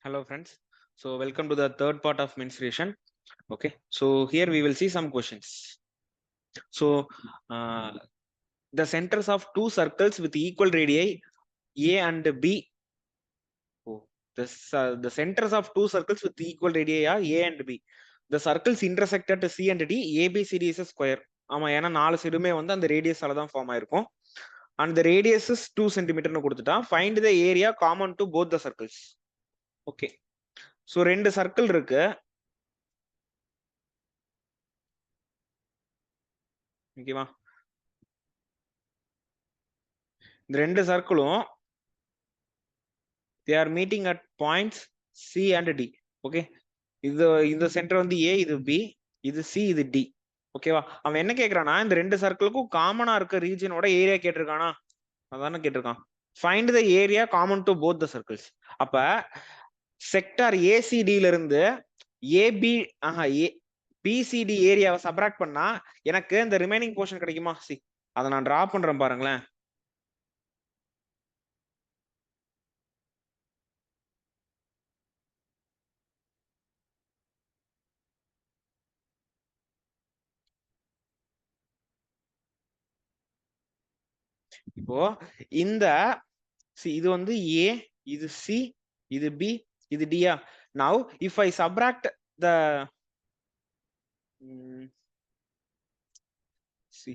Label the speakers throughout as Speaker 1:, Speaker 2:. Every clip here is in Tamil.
Speaker 1: Hello friends. So welcome to the third part of mensuration. Okay. So here we will see some questions. So the centers of two circles with equal radii A and B. Oh, the centers of two circles with equal radii are A and B. The circles intersect at C and D. ABCD is a square. ஆமா ஏன்னா 4 சைடுமே வந்து அந்த ரேடியஸால தான் ஃபார்ம் ஆயிருக்கும். And the radius is 2 cm னு கொடுத்துட்டான். Find the area common to both the circles. Okay. So ரெண்டு சர்க்கிள் இருக்கு. ஓகேவா? இந்த ரெண்டு சர்க்கிளும் they are meeting at points C and D. Okay, இந்த சென்டர் வந்து A, இது B, இது C, இது D. ஓகேவா? அவன் என்ன கேக்குறானா, இந்த ரெண்டு சர்க்கிளுக்கும் காமனா இருக்க ரீஜனோட ஏரியா கேட்டிருக்கானா? அதானே கேட்டிருக்கான். Find the area common to both the circles. அப்ப செக்டார் ACD ல இருந்து BCD ஏரியாவை சப்ராக்ட் பண்ணா எனக்கு இந்த ரிமைனிங் போர்ஷன் கிடைக்குமா? சி, அதை நான் டிரா பண்றேன் பாருங்களேன். இப்போ இந்த இது வந்து A, இது C, இது B, இது D. Now if I subtract the C,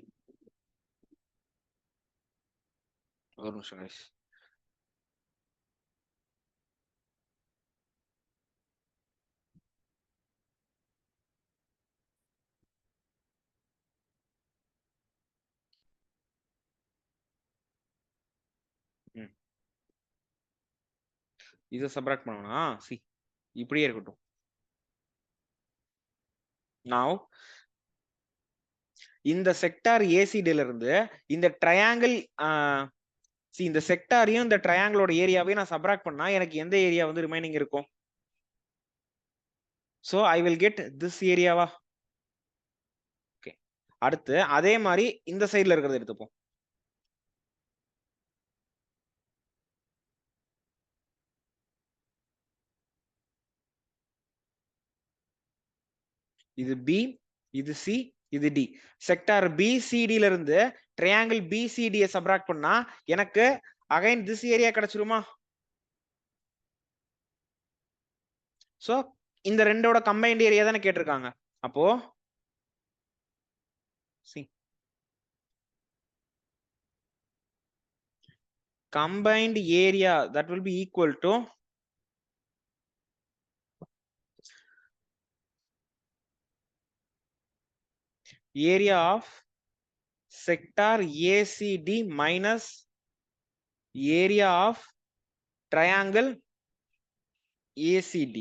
Speaker 1: ஒரு நிமிஷம் guys. இதை சப்ராக்ட் பண்ணணும்னா சி இப்படியே இருக்கட்டும். Now இந்த செக்டார் ஏசிடில இருந்து இந்த ட்ரையாங்கிள் இந்த செக்டாரையும் இந்த ட்ரையாங்கிளோட ஏரியாவையும் நான் சப்ராக்ட் பண்ணா எனக்கு எந்த ஏரியா வந்து ரிமைனிங் இருக்கும்? So I will get this ஏரியாவா? ஓகே, அடுத்து அதே மாதிரி இந்த சைடுல இருக்கிறத எடுத்துப்போம். இது B, இது C, இது D. செக்டார் BCD ல இருந்து ட்ரையாங்கிள் BCD சப்ராக்ட் பண்ணா எனக்கு அகைன் திஸ் ஏரியா கிடைச்சிருமா? சோ இந்த ரெண்டோட கம்பைன்ட் ஏரியா தானே கேட்டிருக்காங்க. அப்போ see, combined area that will be equal to area of sector ACD minus area of triangle ACD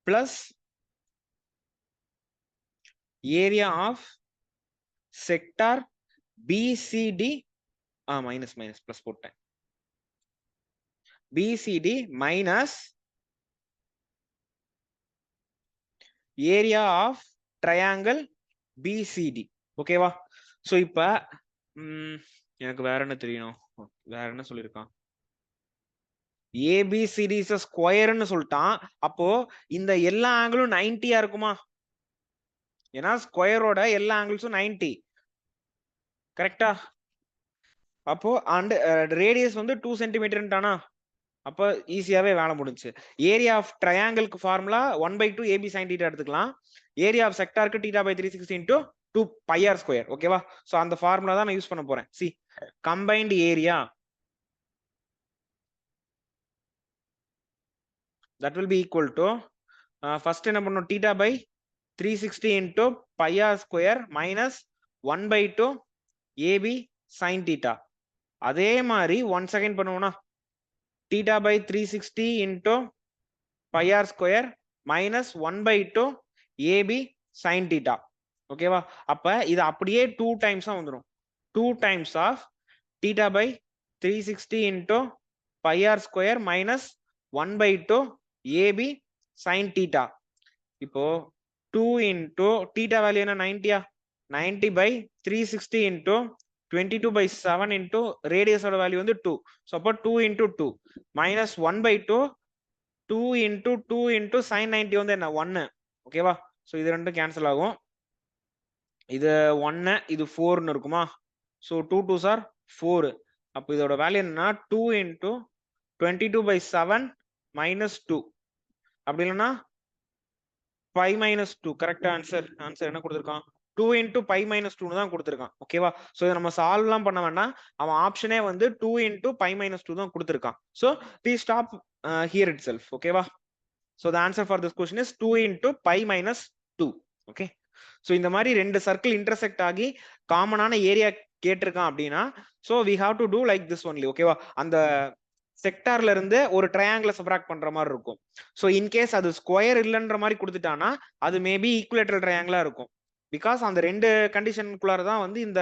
Speaker 1: plus area of sector BCD minus plus போட்டேன். BCD minus area of triangle BCD. ஓகேவா? சோ இப்ப எனக்கு வேற என்ன தெரியணும்? வேற என்ன சொல்லிருக்கான்? ABCD is a square ன்னு சொல்லிட்டான். அப்போ இந்த எல்லா ஆங்கிளும் 90 இருக்குமா? ஏன்னா ஸ்கொயரோட எல்லா ஆங்கிள்ஸும் 90. கரெக்டா? அப்போ அண்ட் ரேடியஸ் வந்து 2 சென்டிமீட்டர்ன்ட்டானா, அப்போ ஈஸியாவே வேலை முடிஞ்சு. ஏரியா ஆஃப் ட்ரையாங்கிளுக்கு ஃபார்முலா 1/2 AB sin θ எடுத்துக்கலாம். ஏரியா ஆஃப் செக்டாருக்கு θ/360 into 2 pi r square. ஓகேவா? சோ அந்த ஃபார்முலா தான் நான் யூஸ் பண்ண போறேன். சி, combined area that will be equal to first என்ன பண்ணனும்? θ/360 into pi r square minus 1/2 AB sin θ. அதே மாதிரி ஒன் செகண்ட் பண்ணுவோம்னா θ/360 into pi r square minus 1/2 AB sin θ. ஓகேவா? அப்ப இது அப்படியே 2 டைம்ஸா வந்துரும். 2 times of θ/360 into pi r square minus 1/2 AB sin θ. இப்போ 2 into θ வேல்யூ என்ன? 90. 90/360 into 22/7 into radius ஓட வேல்யூ வந்து 2. So அப்போ 2 into 2 minus 1/2 2 into 2 into sin 90 வந்து என்ன 1. ஓகேவா? ஸோ இது ரெண்டும் கேன்சல் ஆகும். இது 1 இது 4ன்னு இருக்குமா? So 2 2s are 4. அப்போ இதோட வேல்யூ என்னன்னா 2 into 22/7 minus 2. அப்படி இல்லைன்னா pi minus 2. கரெக்ட் ஆன்சர் என்ன கொடுத்துருக்கான்? 2 into pi minus 2 தான் கொடுத்துருக்கான். ஓகேவா? ஸோ இதை நம்ம சால்வ்லாம் பண்ண வேண்டாம். அவன் ஆப்ஷனே வந்து 2 into pi minus 2 தான் கொடுத்துருக்கான். So please stop here itself. ஓகேவா? So the answer for this question is 2 into pi minus 2. Okay. So இந்த மாதிரி ரெண்டு சர்க்கிள் இன்டர்செக்ட் ஆகி காமனான ஏரியா கேட்டிருக்கான் அப்படின்னா so we have to do like this only. ஓகேவா? அந்த செக்டார்ல இருந்து ஒரு ட்ரையாங்கிளை சப்ராக்ட் பண்ற மாதிரி இருக்கும். ஸோ இன்கேஸ் அது ஸ்கொயர் இல்லைன்ற மாதிரி கொடுத்துட்டானா அது மேபி ஈக்குவலேட்டரல் ட்ரையாங்கிளா இருக்கும். பிகாஸ் அந்த ரெண்டு கண்டிஷனுக்குள்ளார தான் வந்து இந்த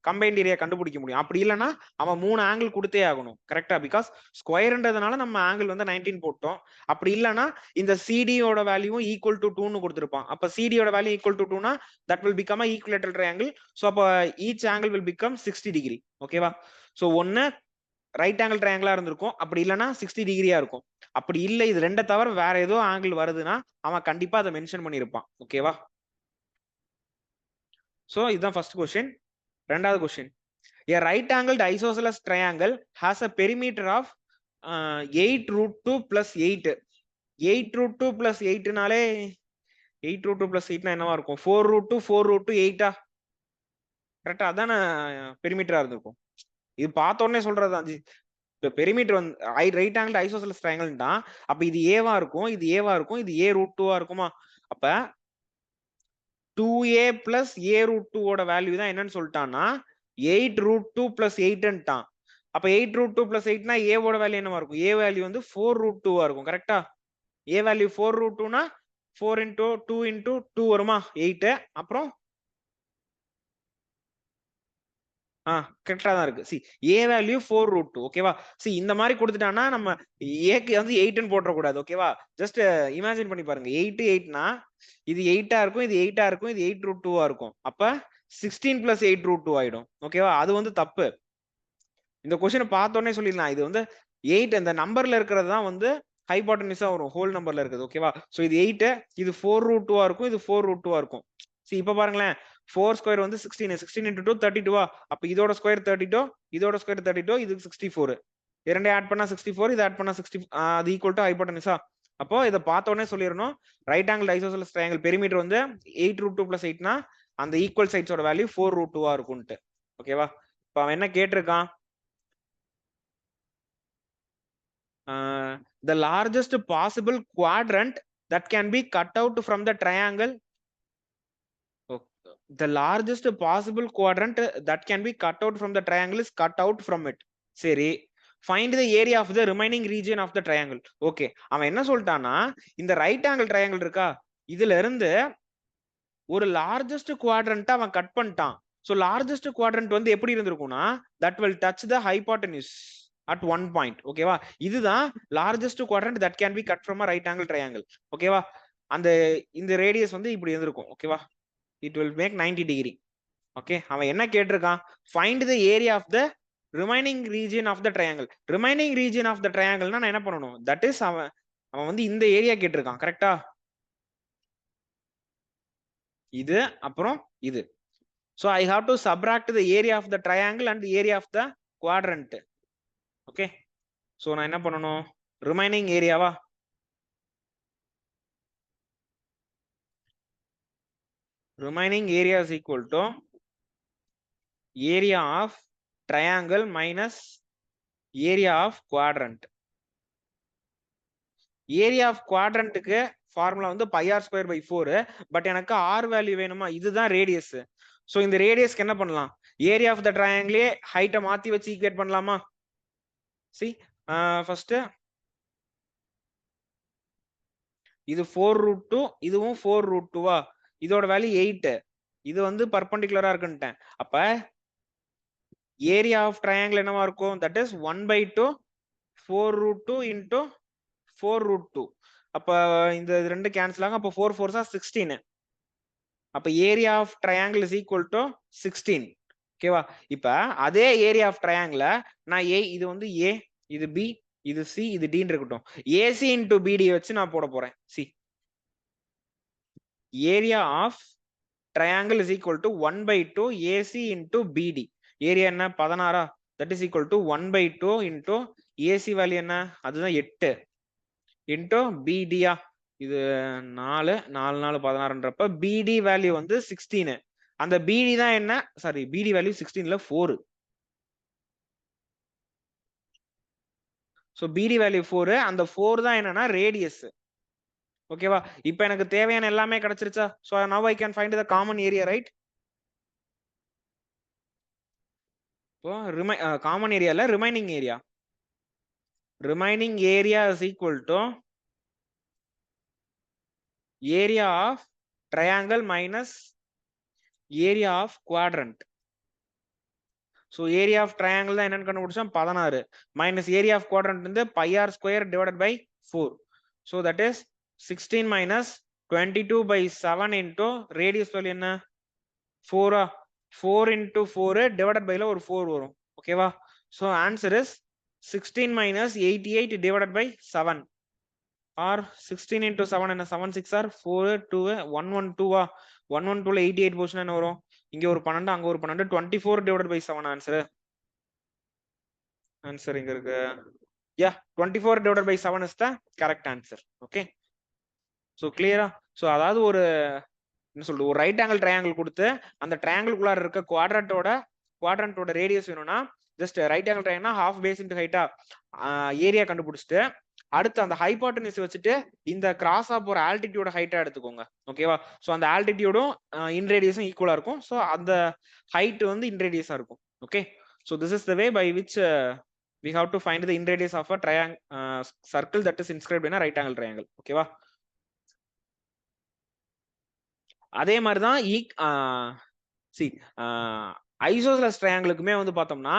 Speaker 1: கம்பைன்ட் ஏரியா கண்டுபிடிக்க முடியும். அப்படி இல்லைன்னா அவன் 3 ஆங்கிள் கொடுத்தே ஆகணும். கரெக்டா? பிகாஸ் ஸ்கொயர்ன்றதுனால நம்ம ஆங்கிள் வந்து 19 போட்டோம். அப்படி இல்லைன்னா இந்த சிடியோட வேல்யூவும் ஈக்குவல் டு 2ன்னு கொடுத்துருப்பான். அப்ப சிடியோட வேல்யூ ஈக்குவல் டு 2னா that will become equilateral triangle. So அப்போ each angle will become 60 degree. ஓகேவா? ஸோ ஒன்னு ரைட் ஆங்கிள் ட்ரையாங்கிளா இருந்திருக்கும். அப்படி இல்லைன்னா 60 டிகிரியா இருக்கும். அப்படி இல்லை இது ரெண்டை தவிர வேற ஏதோ ஆங்கிள் வருதுன்னா அவன் கண்டிப்பா அதை மென்ஷன் பண்ணியிருப்பான். ஓகேவா? So இதுதான் ஃபர்ஸ்ட் கொஸ்டின். ரெண்டாவது question, a right angled isosceles triangle has a perimeter of 8 root 2 plus 8. 8 root 2 plus 8 நாலே 8 root 2 plus 8 என்னவா இருக்கும்? 4 root 2 4 root 2 8 கரெக்டா? அதான பெரிமீட்டரா இருந்திருக்கும். இது பார்த்த உடனே சொல்றதுதான். இப்போ பெரிமீட்டர் வந்து ரைட் ஆங்கிள் ஐசோசெலஸ் ட்ரையாங்கிள்னா அப்ப இது ஏவா இருக்கும், இது ஏவா இருக்கும், இது a root 2 இருக்குமா? அப்ப 2a plus a root 2 ஓட வேல்யூ தான் என்னன்னு சொல்லிட்டான்னா 8 root 2 plus 8ன்ட்டான். அப்ப 8 root 2 plus 8னா a ஓட வேல்யூ என்னவா இருக்கும்? a வேல்யூ வந்து 4 root 2 இருக்கும். கரெக்டா? a value 4 root 2னா 4 into 2 into 2 வருமா? 8. அப்புறம் கரெக்டா தான் இருக்கு. C a value 4 root 2. ஓகேவா? சி இந்த மாதிரி கொடுத்துட்டானா நம்ம ஏக்கு வந்து 8ன்னு போட்டுற கூடாது. ஓகேவா? ஜஸ்ட் இமேஜின் பண்ணி பாருங்க. 8 8னா இது 8ஆ இருக்கும், இது 8ஆ இருக்கும், இது 8 root 2ஆ இருக்கும். அப்ப 16 plus 8 root 2 ஆயிடும். ஓகேவா? அது வந்து தப்பு. இந்த கொஸ்டினை பார்த்த உடனே சொல்லிடலாம் இது வந்து 8 இந்த நம்பர்ல இருக்கிறது தான் வந்து ஹைபோட்டனிஸா வரும், ஹோல் நம்பர்ல இருக்குது. ஓகேவா? சோ இது 8, இது 4 root 2ஆ இருக்கும், இது 4 root 2ஆ இருக்கும். சி இப்ப பாருங்களேன், 4 ஸ்கொயர் வந்து 16, 16 into 2 32. அப்ப இதோட ஸ்கொயர் 32, இதோட ஸ்கொயர் 32, இது 64. இரண்டே ஆட் பண்ணா 64, இது ஆட் பண்ணா 60. அது ஈக்குவல் டு ஹைபோட்டனிஸா? அப்போ இதை பார்த்த உடனே சொல்லிடணும் right angle isosceles triangle perimeter வந்து 8 root 2 plus 8னா அந்த ஈக்குவல் சைட்ஸோட வேல்யூ 4 root 2ஆ இருக்கும்ட்டு. ஓகேவா? இப்ப அவன் என்ன கேட்டிருக்கான்? The largest possible quadrant that can be cut out from the triangle. The largest possible quadrant that can be cut out from the triangle is cut out from it. சரி, find the area of the remaining region of the triangle. Okay, அவன் என்ன சொல்லிட்டான்னா இந்த ரைட் ஆங்கிள் ட்ரையாங்கிள் இருக்கா, இதுல இருந்து ஒரு லார்ஜஸ்ட் குவாட்ரண்ட் அவன் கட் பண்ணிட்டான். ஸோ லார்ஜஸ்ட் குவாட்ரண்ட் வந்து எப்படி இருந்திருக்கும்னா that will touch the hypotenuse at one point. ஓகேவா? இதுதான் largest quadrant that can be cut from a right angle triangle. ஓகேவா? அந்த இந்த ரேடியஸ் வந்து இப்படி இருந்திருக்கும். ஓகேவா? it will make 90 degree. Okay, அவன் என்ன கேட்டிருக்கான்? find the area of the remaining region of the triangle. remaining region of the triangleனா நான் என்ன பண்ணணும்? that is அவன் வந்து இந்த ஏரியா கேட்டிருக்கான். கரெக்டா? இது அப்புறம் இது. so I have to subtract the area of the triangle and the area of the quadrant. okay, so நான் என்ன பண்ணணும்? remaining ஏரியாவா? remaining area is equal to area of triangle minus area of quadrant. area of quadrant க்கு ஃபார்முலா வந்து pi r square by 4. But எனக்கு r வேல்யூ வேணுமா? இதுதான் ரேடியஸ். சோ இந்த ரேடியஸ்க்கு என்ன பண்ணலாம்? ஏரியா ஆஃப் த ட்ரையாங்கிளே ஹைட்டை மாத்தி வச்சு ஈக்குவேட் பண்ணலாமா? சி ஃபர்ஸ்ட் இது 4 root 2, இதுவும் 4 root 2வா? இதோட வேல்யூ 8. இது வந்து பர்பெண்டிகுலரா இருக்குன்ட்டேன். அப்ப ஏரியா ஆஃப் ட்ரையாங்கிள் என்னவா இருக்கும்? That is 1/2 4 root 2 into 4 root 2. அப்ப இந்த ரெண்டு கேன்சல் ஆகும். அப்ப 4 4s are 16. அப்ப area of triangle is equal to 16. ஓகேவா? இப்ப அதே ஏரியா ஆஃப் ட்ரையாங்கிள நான் இது வந்து ஏ, இது பி, இது சி, இது டின்னு இருக்கட்டும். ஏசி இன்டு பிடி வச்சு நான் போட போறேன். சி area of triangle is equal to 1/2 AC into BD. Area என்ன 16 that is equal to 1/2 into AC value என்ன அதுதான் 8 into BD இது 4 4 4 16ன்றப்ப BD வேல்யூ வந்து 16. அந்த BD தான் என்ன சாரி BD வேல்யூ 16ல 4. சோ BD வேல்யூ 4 அந்த 4 தான் என்னன்னா ரேடியஸ். ஓகேவா? இப்போ எனக்கு தேவையான எல்லாமே கிடைச்சிருச்சா? So now I can find the common area, right? இப்போ common area இல்ல remaining area. Remaining area is equal to area of triangle minus area of quadrant. So area of triangle தான் என்னன்னு கண்டுபிடிச்சோம் 16 minus area of quadrant வந்து pi r square divided by 4. So that is 16 minus 22 by 7 into radius value என்ன 4 4 into 4 divided by ல ஒரு 4 வரும். ஓகேவா? So answer is 16 minus 88 divided by 7. or 16 into 7 என்ன 7 6 are 4 2 112 112ல 88 போச்சுனா என்ன வரும் இங்க ஒரு 12 அங்க ஒரு 12 24 divided by 7 ஆன்சர் இங்க இருக்கு 24 divided by 7 is the correct answer. Okay, so clear so அதாவது ஒரு என்ன சொல்றது ஒரு ரைட் ஆங்கிள் ட்ரையாங்கிள் கொடுத்து அந்த ட்ரையாங்கிள்குள்ளார இருக்க குவாட்ரண்டோட ரேடியஸ் வேணும்னா ஜஸ்ட் ரைட் ஆங்கிள் ட்ரையாங்கிள்னா half base into height area கண்டுபிடிச்சிட்டு அடுத்து அந்த ஹைபோட்டனிஸ் வச்சுட்டு இந்த கிராஸா போற ஆல்டிடியூட் ஹைட்டா எடுத்துக்கோங்க. ஓகேவா? சோ அந்த ஆல்டிடியூடும் இன் ரேடியஸும் ஈக்குவலா இருக்கும். சோ அந்த ஹைட் வந்து இன் ரேடியஸா இருக்கும். Okay, so this is the way by which we have to find the in radius of a triangle circle that is inscribed in a right angle triangle. ஓகேவா? அதே மாதிரி தான் ஐசோசெலஸ் ட்ரையாங்கிளுக்குமே வந்து பார்த்தோம்னா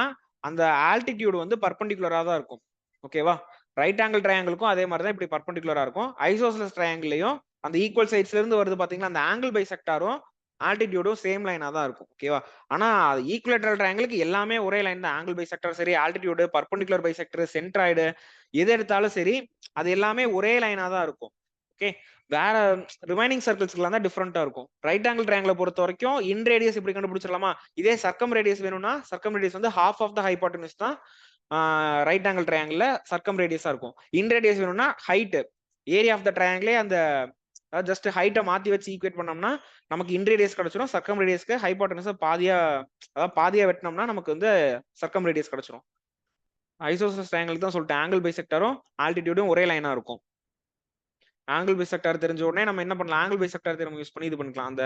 Speaker 1: அந்த ஆல்டிடியூட் வந்து பர்பெண்டிகுலரா தான் இருக்கும். ஓகேவா? ரைட் ஆங்கிள் ட்ரையாங்கிளுக்கும் அதே மாதிரி தான் இப்படி பர்பெண்டிகுலரா இருக்கும். ஐசோசெலஸ் ட்ரையாங்கிளையும் அந்த ஈக்குவல் சைட்ஸ்ல இருந்து வருது பாத்தீங்கன்னா அந்த ஆங்கிள் பைசெக்டாரும் ஆல்டிடியூடும் சேம் லைனா தான் இருக்கும். ஓகேவா? ஆனா ஈக்குவலேட்டரல் ட்ரையாங்கிளுக்கு எல்லாமே ஒரே லைன் தான். ஆங்கிள் பைசெக்டர் சரி, ஆல்டிடியூட், பர்பெண்டிகுலர் பைசெக்டர், சென்ட்ராய்டு எது எடுத்தாலும் சரி அது எல்லாமே ஒரே லைனா தான் இருக்கும். ஓகே, வேற ரிமைனிங் சர்க்கிள்ஸ்க்குலாம் தான் டிஃபரெண்டா இருக்கும். ரைட் ஆங்கிள் ட்ரையாங்கிளை பொறுத்த வரைக்கும் இன் ரேடியஸ் இப்படி கண்டுபிடிச்சிடலாமா? இதே சர்க்கம் ரேடியஸ் வேணும்னா சர்க்கம் ரேடியஸ் வந்து half ஆஃப் த ஹைபோட்டனிஸ் தான் ரைட் ஆங்கிள் ட்ரையாங்கிள்ல சர்க்கம் ரேடியஸா இருக்கும். இன் ரேடியஸ் வேணும்னா ஹைட் ஏரியா ஆஃப் த ட்ரையாங்கிளே அந்த ஜஸ்ட் ஹைட்டை மாத்தி வச்சு ஈக்குவேட் பண்ணோம்னா நமக்கு இன் ரேடியஸ் கிடைச்சிடும். சர்க்கம் ரேடியஸ்க்கு ஹைபோட்டனிஸ் பாதியா வெட்டினோம்னா நமக்கு வந்து சர்க்கம் ரேடியஸ் கிடைச்சிடும். ஐசோசெலஸ் ட்ரையாங்கிளுக்கு தான் சொல்லிட்டு ஆங்கிள் பைசெக்டரும் ஆல்டிடியூடும் ஒரே லைனா இருக்கும். ஆங்கிள் பைசெக்டார் தெரிஞ்ச உடனே நம்ம என்ன பண்ணலாம், ஆங்கிள் பைசெக்டார் தேர்வு யூஸ் பண்ணி இது பண்ணிக்கலாம். அந்த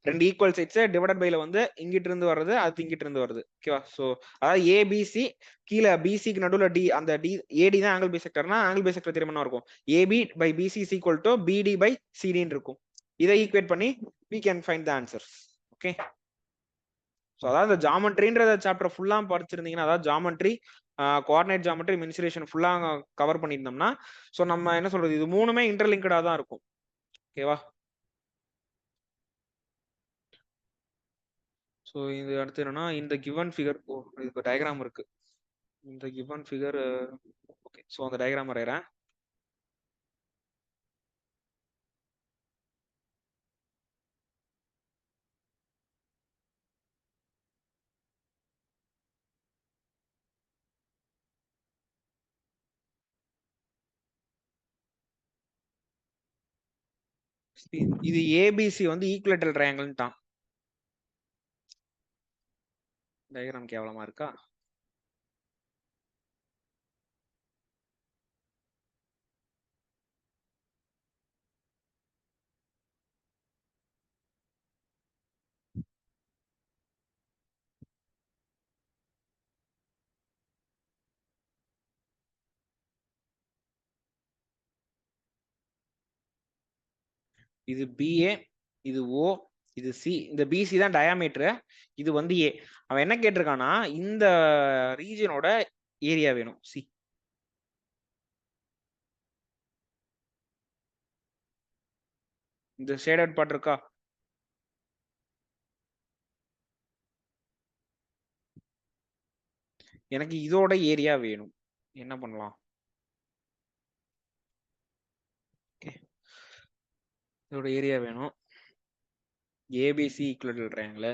Speaker 1: ரெண்டு ஈக்குவல் சைட்ஸ் டிவைடட் பைல வந்து இங்கிட்டு இருந்து வர்றது அது இங்கிட்டு இருந்து வருது. ஓகேவா? சோ அதாவது ஏபிசி கீழே பிசிக்கு நடுவுல டி அந்த டி ஏடி தான் ஆங்கிள் பைசெக்டார்னா ஆங்கிள் பைசெக்டார் தேர்வு என்ன இருக்கும் AB by BC is equal to BD by சிடின்னு இருக்கும். இதை ஈக்குவேட் பண்ணி we can find the answers. Okay, so அதாவது ஜாமெட்ரின்றத சாப்டர் ஃபுல்லா படிச்சிருந்தீங்கன்னா அதாவது ஜாமெட்ரி கோஆர்டினேட் ஜாமெட்ரி மென்சுரேஷன் ஃபுல்லா கவர் பண்ணியிருந்தோம்னா சோ நம்ம என்ன சொல்றது இது மூணுமே இன்டர்லிங்கடா தான் இருக்கும். ஓகேவா? சோ இது அடுத்து என்னன்னா இந்த கிவன் ஃபிகர் இதுக்கு டயகிராம் இருக்கு. இந்த கிவன் ஃபிகர் ஓகே, சோ அந்த டயகிராம் வரையறேன். இது ஏபிசி வந்து ஈக்குவலேட்டரல் ட்ரையாங்கிள் தான். டயகிராம் கேவலமா இருக்கா? இது பிஏ, இது ஓ, இது சி. இந்த பிசி தான் டயாமீட்டர், இது வந்து ஏ. அவன் என்ன கேட்டிருக்கானா இந்த ரீஜனோட ஏரியா வேணும் சி. இந்த ஷேடட் பார்ட் இருக்கா? எனக்கு இதோட ஏரியா வேணும். என்ன பண்ணலாம்? இதோட ஏரியா வேணும். ABC equal triangle.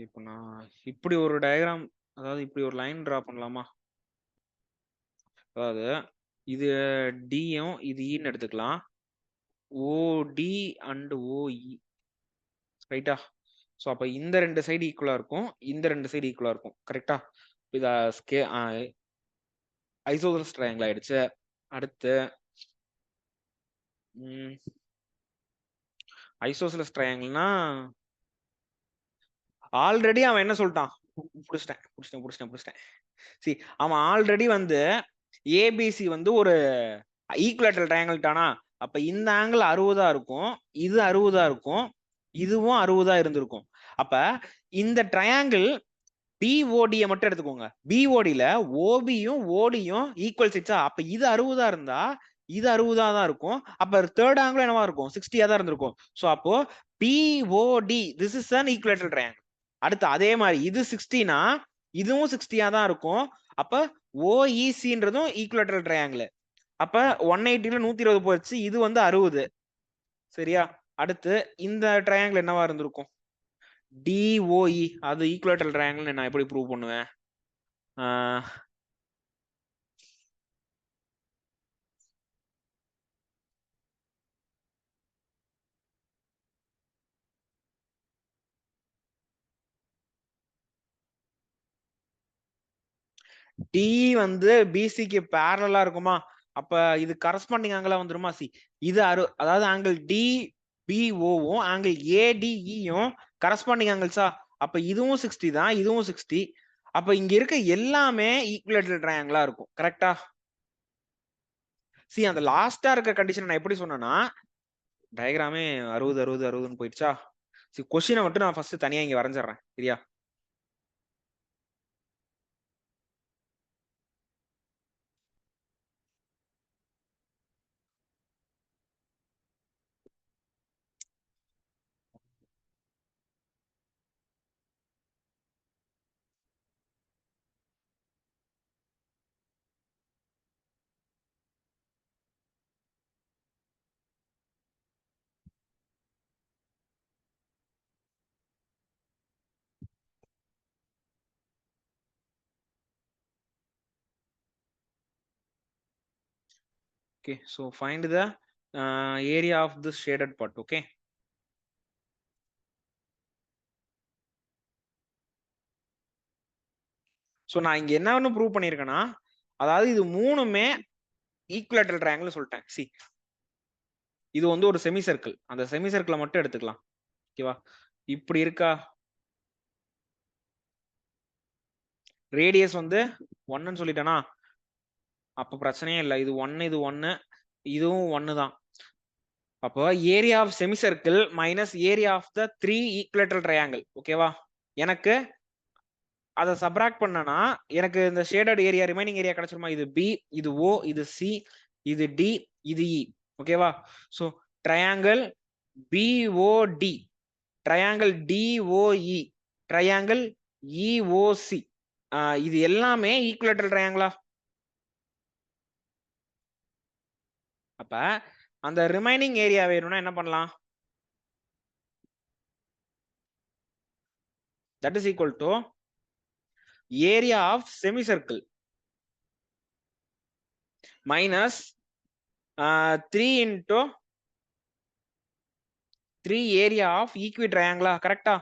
Speaker 1: இப்போ நான் இப்படி ஒரு டயக்ராம், அதாவது இப்படி ஒரு லைன் டிரா பண்ணலாமா? அதாவது இது டியும் இது இன்னு எடுத்துக்கலாம். ஓடி அண்ட் ஓஇ ரைட்டா? ஸோ அப்போ இந்த ரெண்டு சைடு ஈக்குவலா இருக்கும், இந்த ரெண்டு சைடு ஈக்குவலா இருக்கும். கரெக்டா? இதை ஐசோசெலஸ் ட்ரையாங்கிள் ஆயிடுச்சு. அடுத்து ஐசோசெலஸ் ட்ரையாங்கிள்னா ஆல்ரெடி அவன் என்ன சொல்லிட்டான்? புடிச்சிட்டேன். சி அவன் ஆல்ரெடி வந்து ஏபிசி வந்து ஒரு ஈக்குவலேட்டரல் ட்ரையாங்கிள் தானா? அப்ப இந்த ஆங்கிள் 60 இருக்கும், இது 60 இருக்கும், இதுவும் 60 இருந்திருக்கும். அப்ப இந்த ட்ரையாங்கிள் பிஓடியை மட்டும் எடுத்துக்கோங்க. பிஓடியில ஓபியும் ஓடியும் ஈக்குவல் சிக்ஸா? அப்ப இது 60 இருந்தா இது 60 தான் இருக்கும். அப்ப தேர்ட் ஆங்கிள் என்னவா இருக்கும்? 60 தான் இருந்திருக்கும். சோ அப்போ BOD this is an equilateral triangle. அடுத்து அதே மாதிரி இது 60னா இதுவும் 60 தான் இருக்கும். அப்ப ஓஇசின்றதும் ஈக்குவலேட்டரல் ட்ரையாங்கிள். அப்ப 180ல 120 போயிடுச்சு, இது வந்து 60. சரியா? அடுத்து இந்த ட்ரையாங்கிள் என்னவா இருந்திருக்கும்? டிஓஇ. அது ஈக்குவலேட்டரல் ட்ரையாங்கிள் நான் எப்படி ப்ரூவ் பண்ணுவேன்? டி வந்து பிசிக்கு பேரலா இருக்குமா? அப்ப இது கரஸ்பாண்டிங் ஆங்கிளா வந்துருமா? சி இது அதாவது ஆங்கிள் டி பிஓவும் ஆங்கிள் ஏடிஇயும் கரஸ்பாண்டிங் ஆங்கிள்ஸா? அப்ப இதுவும் 60 தான், இதுவும் 60. அப்ப இங்க இருக்க எல்லாமே ஈக்குவலேட்டரல் ட்ரையாங்கிளா இருக்கும். கரெக்டா? சி அந்த லாஸ்டா இருக்க கண்டிஷன் நான் எப்படி சொன்னேன்னா, டயக்ராமே 60 60 60ன்னு போயிடுச்சா? சி கொஸ்டினை மட்டும் நான் ஃபர்ஸ்ட் தனியா இங்க வரைஞ்சிடுறேன். சரியா? Okay, so find the area of this shaded part. Okay. So நான் இங்க என்ன ப்ரூவ் பண்ணியிருக்கேன்னா, அதாவது இது மூணுமே ஈக்குவலேட்டரல் ட்ரையாங்கிள் சொல்லிட்டேன். சி இது வந்து ஒரு செமி சர்க்கிள், அந்த செமி சர்க்கிளை மட்டும் எடுத்துக்கலாம். ஓகேவா? இப்படி இருக்கா? ரேடியஸ் வந்து 1ன்னு சொல்லிட்டேனா? அப்ப பிரச்சனையே இல்லை. இது 1, இது 1, இதுவும் 1 தான். அப்போ area of semi circle minus area of the 3 equilateral triangle. ஓகேவா? எனக்கு அதை சப்ராக்ட் பண்ணனா எனக்கு இந்த ஷேடட் ஏரியா ரிமைனிங் ஏரியா கிடைச்சிருமா? இது பி, இது ஓ, இது சி, இது டி, இது இ. ஓகேவா? So triangle BOD, triangle DOE, triangle EOC, இது எல்லாமே ஈக்குவலேட்டரல் ட்ரையாங்கிளா? அப்ப அந்த ரிமைனிங் ஏரியா வேணும்னா என்ன பண்ணலாம்? That is equal to area of semi circle minus 3 into 3 area of equi ட்ரையாங்கிளா? கரெக்டா?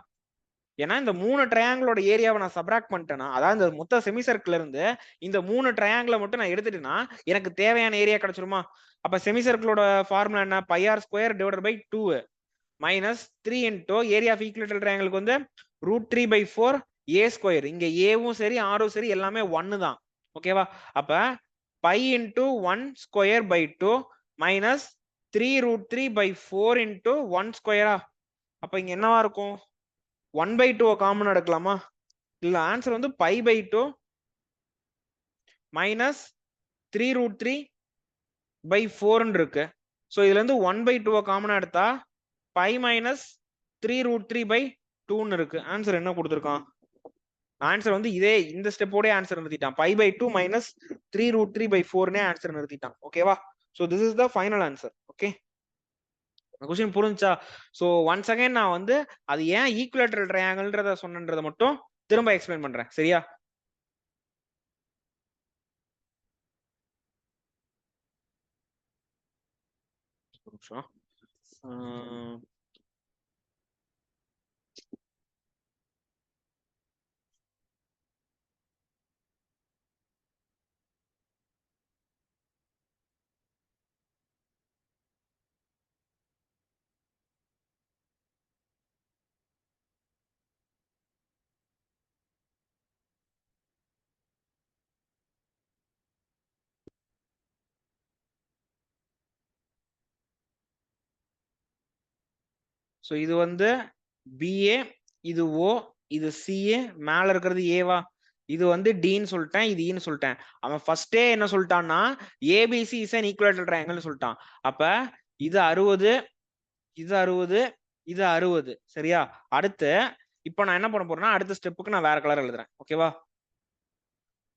Speaker 1: ஏன்னா இந்த 3 ட்ரையாங்கிளோட ஏரியாவை நான் சப்ராக்ட் பண்ணிட்டேன்னா, அதாவது இந்த மொத்த செமி சர்க்கிள் இருந்து இந்த 3 ட்ரையாங்கிளை மட்டும் நான் எடுத்துட்டேன்னா எனக்கு தேவையான ஏரியா கிடைச்சிருமா? அப்ப செமி சர்க்கிளோட ஃபார்முலா என்ன? Pi r square divided by 2 minus 3 into area of equilateral ட்ரையாங்கிளுக்கு வந்து √3/4 ஏ ஸ்கொயர். இங்க ஏவும் சரி ஆரும் சரி எல்லாமே 1 தான். ஓகேவா? அப்ப pi into 1 square by 2 minus 3√3/4 into 1 ஸ்கொயரா? அப்ப இங்க என்னவா இருக்கும்? 1/2 காமன் எடுக்கலாமா? இல்ல ஆன்சர் வந்து π/2 மைனஸ் 3√3/4 இருக்கு. சோ இதுல இருந்து 1/2 காமனா எடுத்தா பை மைனஸ் 3√3/2 இருக்கு. ஆன்சர் என்ன கொடுத்துருக்கான்? ஆன்சர் வந்து இதே இந்த ஸ்டெப்போட ஆன்சர் நிறுத்திட்டான். π/2 மைனஸ் 3√3/4 ஆன்சர் நிறுத்திட்டான். ஓகேவா? So this is the final answer. Okay, question புரிஞ்சா? சோ ஒன்ஸ் அகைன் நான் வந்து அது ஏன் ஈக்குவேட்டரல் ட்ரையாங்கிள்ன்றத சொன்னன்றத மட்டும் திரும்ப எக்ஸ்பிளைன் பண்றேன். சரியா? சோ இது வந்து பிஏ, இது ஓ, இது சிஏ, மேல இருக்கிறது ஏவா, இது வந்து டின்னு சொல்லிட்டேன், இது ஈன்னு சொல்லிட்டேன். அவன் ஃபர்ஸ்டே என்ன சொல்லிட்டான்னா ABC is an equilateral triangle சொல்லிட்டான். அப்ப இது 60, இது 60, இது 60. சரியா? அடுத்து இப்ப நான் என்ன பண்ண போறேன்னா அடுத்த ஸ்டெப்புக்கு நான் வேற கலர் எழுதுறேன். ஓகேவா?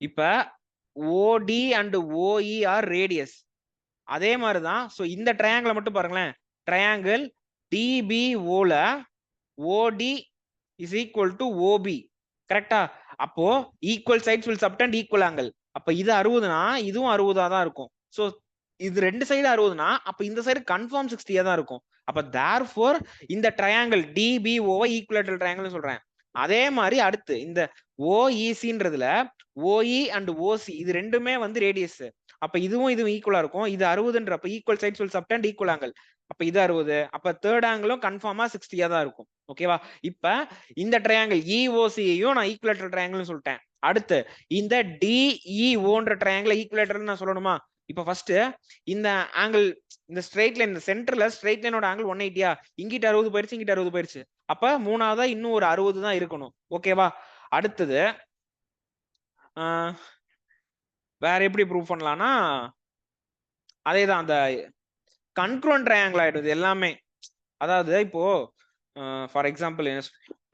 Speaker 1: இப்ப ஓடி அண்ட் ஓஇ ஆர் ரேடியஸ். அதே மாதிரிதான். சோ இந்த ட்ரையாங்கிளை மட்டும் பாருங்களேன். ட்ரையாங்கிள் டிபிஓல ஓடி இஸ் ஈக்குவல் டு ஓபி. கரெக்டா? அப்போ equal sides will subtend equal angle. அப்ப இது 60னா இதுவும் 60ஆ தான் இருக்கும். சோ இது ரெண்டு சைடு 60னா அப்ப இந்த சைடு கன்ஃபார்ம் 60ஆ தான் இருக்கும். அப்ப therefore இந்த ட்ரையாங்கிள் டிபிஓ ஈக்குவலேட்டரல் ட்ரையாங்கிள் சொல்றேன். அதே மாதிரி அடுத்து இந்த ஓஇசின்றதுல ஓஇ அண்ட் ஓசி இது ரெண்டுமே வந்து ரேடியஸ். அப்ப இதுவும் ஈக்குவலா இருக்கும். இது 60ன்றப்ப equal sides will subtend equal angle. அப்ப இது 60. அப்ப தேர்ட் ஆங்கிளும் கன்ஃபார்மா 60ஆ தான் இருக்கும். ஓகேவா? இப்ப இந்த ட்ரையாங்கிள் இஓசியையும் நான் ஈக்குவலேட்டரல் ட்ரையாங்கிள்னு சொல்லிட்டேன். அடுத்து இந்த டிஇஓன்ற ட்ரையாங்கிள் ஈக்குவலேட்டர்னு நான் சொல்லணுமா? இப்ப ஃபர்ஸ்ட் இந்த ஆங்கிள் இந்த ஸ்ட்ரைட் லைன் இந்த சென்டர்ல ஸ்ட்ரைட் லைனோட ஆங்கிள் 180யா, இங்கிட்ட 60 போயிருச்சு, இங்கிட்ட 60 போயிருச்சு. அப்ப மூணாவதா இன்னும் ஒரு 60 தான் இருக்கணும். ஓகேவா? அடுத்தது வேற எப்படி ப்ரூவ் பண்ணலாம்னா அதேதான் அந்த கன்க்ரூவன்ட் ட்ரையாங்கிள் ஆயிடுது எல்லாமே. அதாவது இப்போ ஃபார் எக்ஸாம்பிள்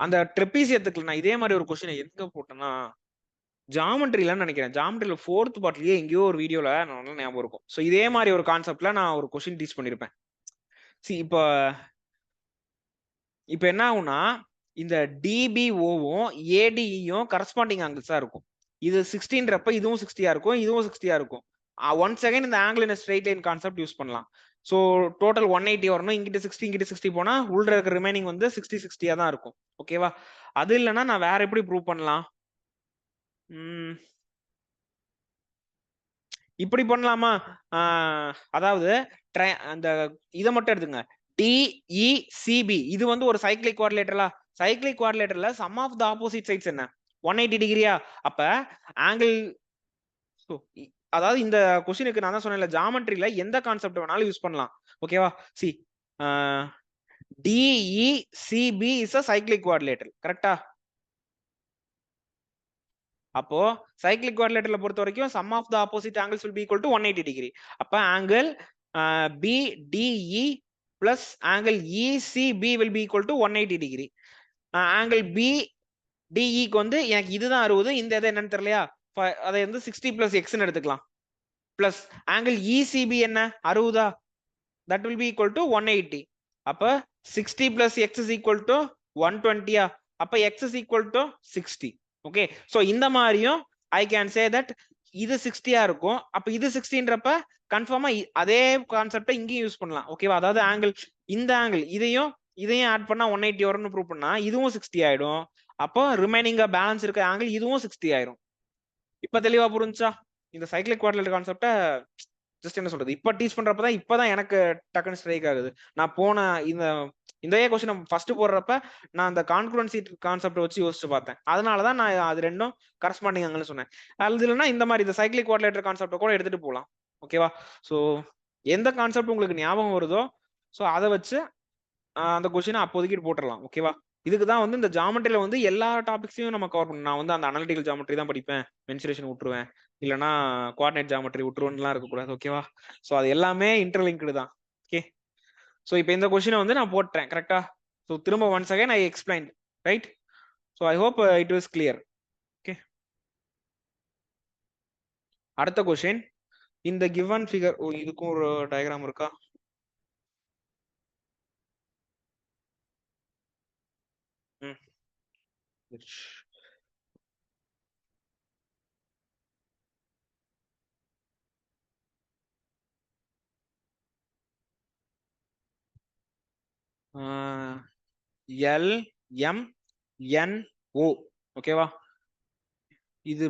Speaker 1: அந்த ட்ரெபீசியத்துக்கு நான் இதே மாதிரி ஒரு கொஸ்டின் எங்க போட்டேன்னா ஜாமெட்ரிலன்னு நினைக்கிறேன். ஜாமெட்ரியில 4th பார்ட்லயே எங்கேயோ ஒரு வீடியோல நல்லா ஞாபகம் இருக்கும். ஸோ இதே மாதிரி ஒரு கான்செப்ட்ல நான் ஒரு கொஸ்டின் டீச் பண்ணிருப்பேன். இப்போ என்ன ஆகும்னா இந்த டிபிஓவும் ஏடிஇயும் கரஸ்பாண்டிங் ஆங்கிள்ஸா இருக்கும். இது 16ன்றப்ப இதுவும் 60ஆ இருக்கும், இதுவும் 60ஆ இருக்கும். ஒன்ஸ் அகைன் இந்த ஆங்கிள் இன் ஸ்ட்ரைட் லைன் கான்செப்ட் யூஸ் பண்ணலாம். ஸோ டோட்டல் 180 வரணும். இங்கிட்ட 60 இங்கிட்ட 60 போனா உள்ள இருக்கிற ரிமைனிங் வந்து 60-60ஆ தான் இருக்கும். ஓகேவா? அது இல்லைன்னா நான் வேற எப்படி ப்ரூவ் பண்ணலாம்? இப்படி பண்ணலாமா? அதாவது அந்த இதை மட்டும் எடுத்துங்க. டிஇசிபி இது வந்து ஒரு சைக்ளிக் குவாட்ரிலேட்டரலா? சைக்ளிக் குவாட்ரிலேட்டர்ல sum of the opposite sides என்ன 180 டிகிரியா? அப்ப ஆங்கிள் அதாவது இந்த கொஸ்டினுக்கு நான் தான் சொன்னேன்ல ஜாமெட்ரியில எந்த கான்செப்ட் வேணாலும் யூஸ் பண்ணலாம். ஓகேவா? See DECB is a cyclic quadrilateral. கரெக்டா? அப்போ சைக்ளிக் குவாட்ரிலேட்டரல பொறுத்த வரைக்கும் sum of the opposite angles will be equal to 180 degree. அப்ப angle BDE plus angle ECB will be equal to 180 degree. Angle பிடிஇக்கு வந்து எனக்கு இதுதான் 60, இந்த இது என்னன்னு தெரியலையா, அதை வந்து 60 பிளஸ் எக்ஸ்ன்னு எடுத்துக்கலாம். பிளஸ் ஆங்கிள் இசிபி என்ன 60, that will be equal to 180. அப்ப 60 plus X is equal to 120. அப்ப X is equal to 60. Okay, so இந்த மாதிரியும் ஐ கேன் சே தட் இது 60ஆ இருக்கும். அப்ப இது 60ன்றப்ப கன்ஃபார்மா அதே கான்செப்டை இங்கேயும் யூஸ் பண்ணலாம். ஓகேவா? அதாவது ஆங்கிள் இந்த ஆங்கிள் இதையும் ஆட் பண்ணா 180 வரும்னு ப்ரூவ் பண்ணா இதுவும் 60 ஆயிடும். அப்போ ரிமைனிங்கா பேலன்ஸ் இருக்க ஆங்கிள் இதுவும் 60 ஆயிரும். இப்ப தெளிவா புரிஞ்சா? இந்த சைக்ளிக் குவாட்ரிலேட்டர் கான்செப்டை ஜஸ்ட் என்ன சொல்றது இப்ப டீச் பண்றப்பதான் இப்பதான் எனக்கு டக்குன்னு ஸ்ட்ரைக் ஆகுது. நான் போன இந்த கொஸ்டின் ஃபர்ஸ்ட் போடுறப்ப நான் அந்த கான்குரன்சி கான்செப்ட் வச்சு யோசிச்சு பார்த்தேன். அதனாலதான் நான் அது ரெண்டும் கரஸ்பாண்டிங் ஆங்கிள்னு சொன்னேன். அது இல்லைன்னா இந்த மாதிரி இந்த சைக்ளிக் குவாட்ரிலேட்டர் கான்செப்ட் கூட எடுத்துட்டு போகலாம். ஓகேவா? சோ எந்த கான்செப்ட் உங்களுக்கு ஞாபகம் வருதோ சோ அதை வச்சு அந்த கொஸ்டினை அப்போதைக்கு போட்டுடலாம். ஓகேவா? இதுக்குதான் வந்து இந்த ஜாமெட்ரியில வந்து எல்லா டாபிக்ஸையும் நம்ம கவர் பண்ணணும். நான் வந்து அந்த அனலிட்டிக்கல் ஜாமெட்ரி தான் படிப்பேன், மென்சுரேஷன் விட்டுருவேன், இல்லைன்னா கோஆர்டினேட் ஜாமெட்ரி விட்டுருவேன்லாம் இருக்கக்கூடாது. ஓகேவா? ஸோ அது எல்லாமே இன்டர்லிங்க்டு தான். ஓகே, ஸோ இப்போ இந்த கொஸ்டினை வந்து நான் போட்டேன். கரெக்டா? So திரும்ப once again I explained, right? So I hope it was clear. Okay. அடுத்த question, in the given figure, இதுக்கும் ஒரு டயகிராம் இருக்கா? L M N O, ஓகேவா? இது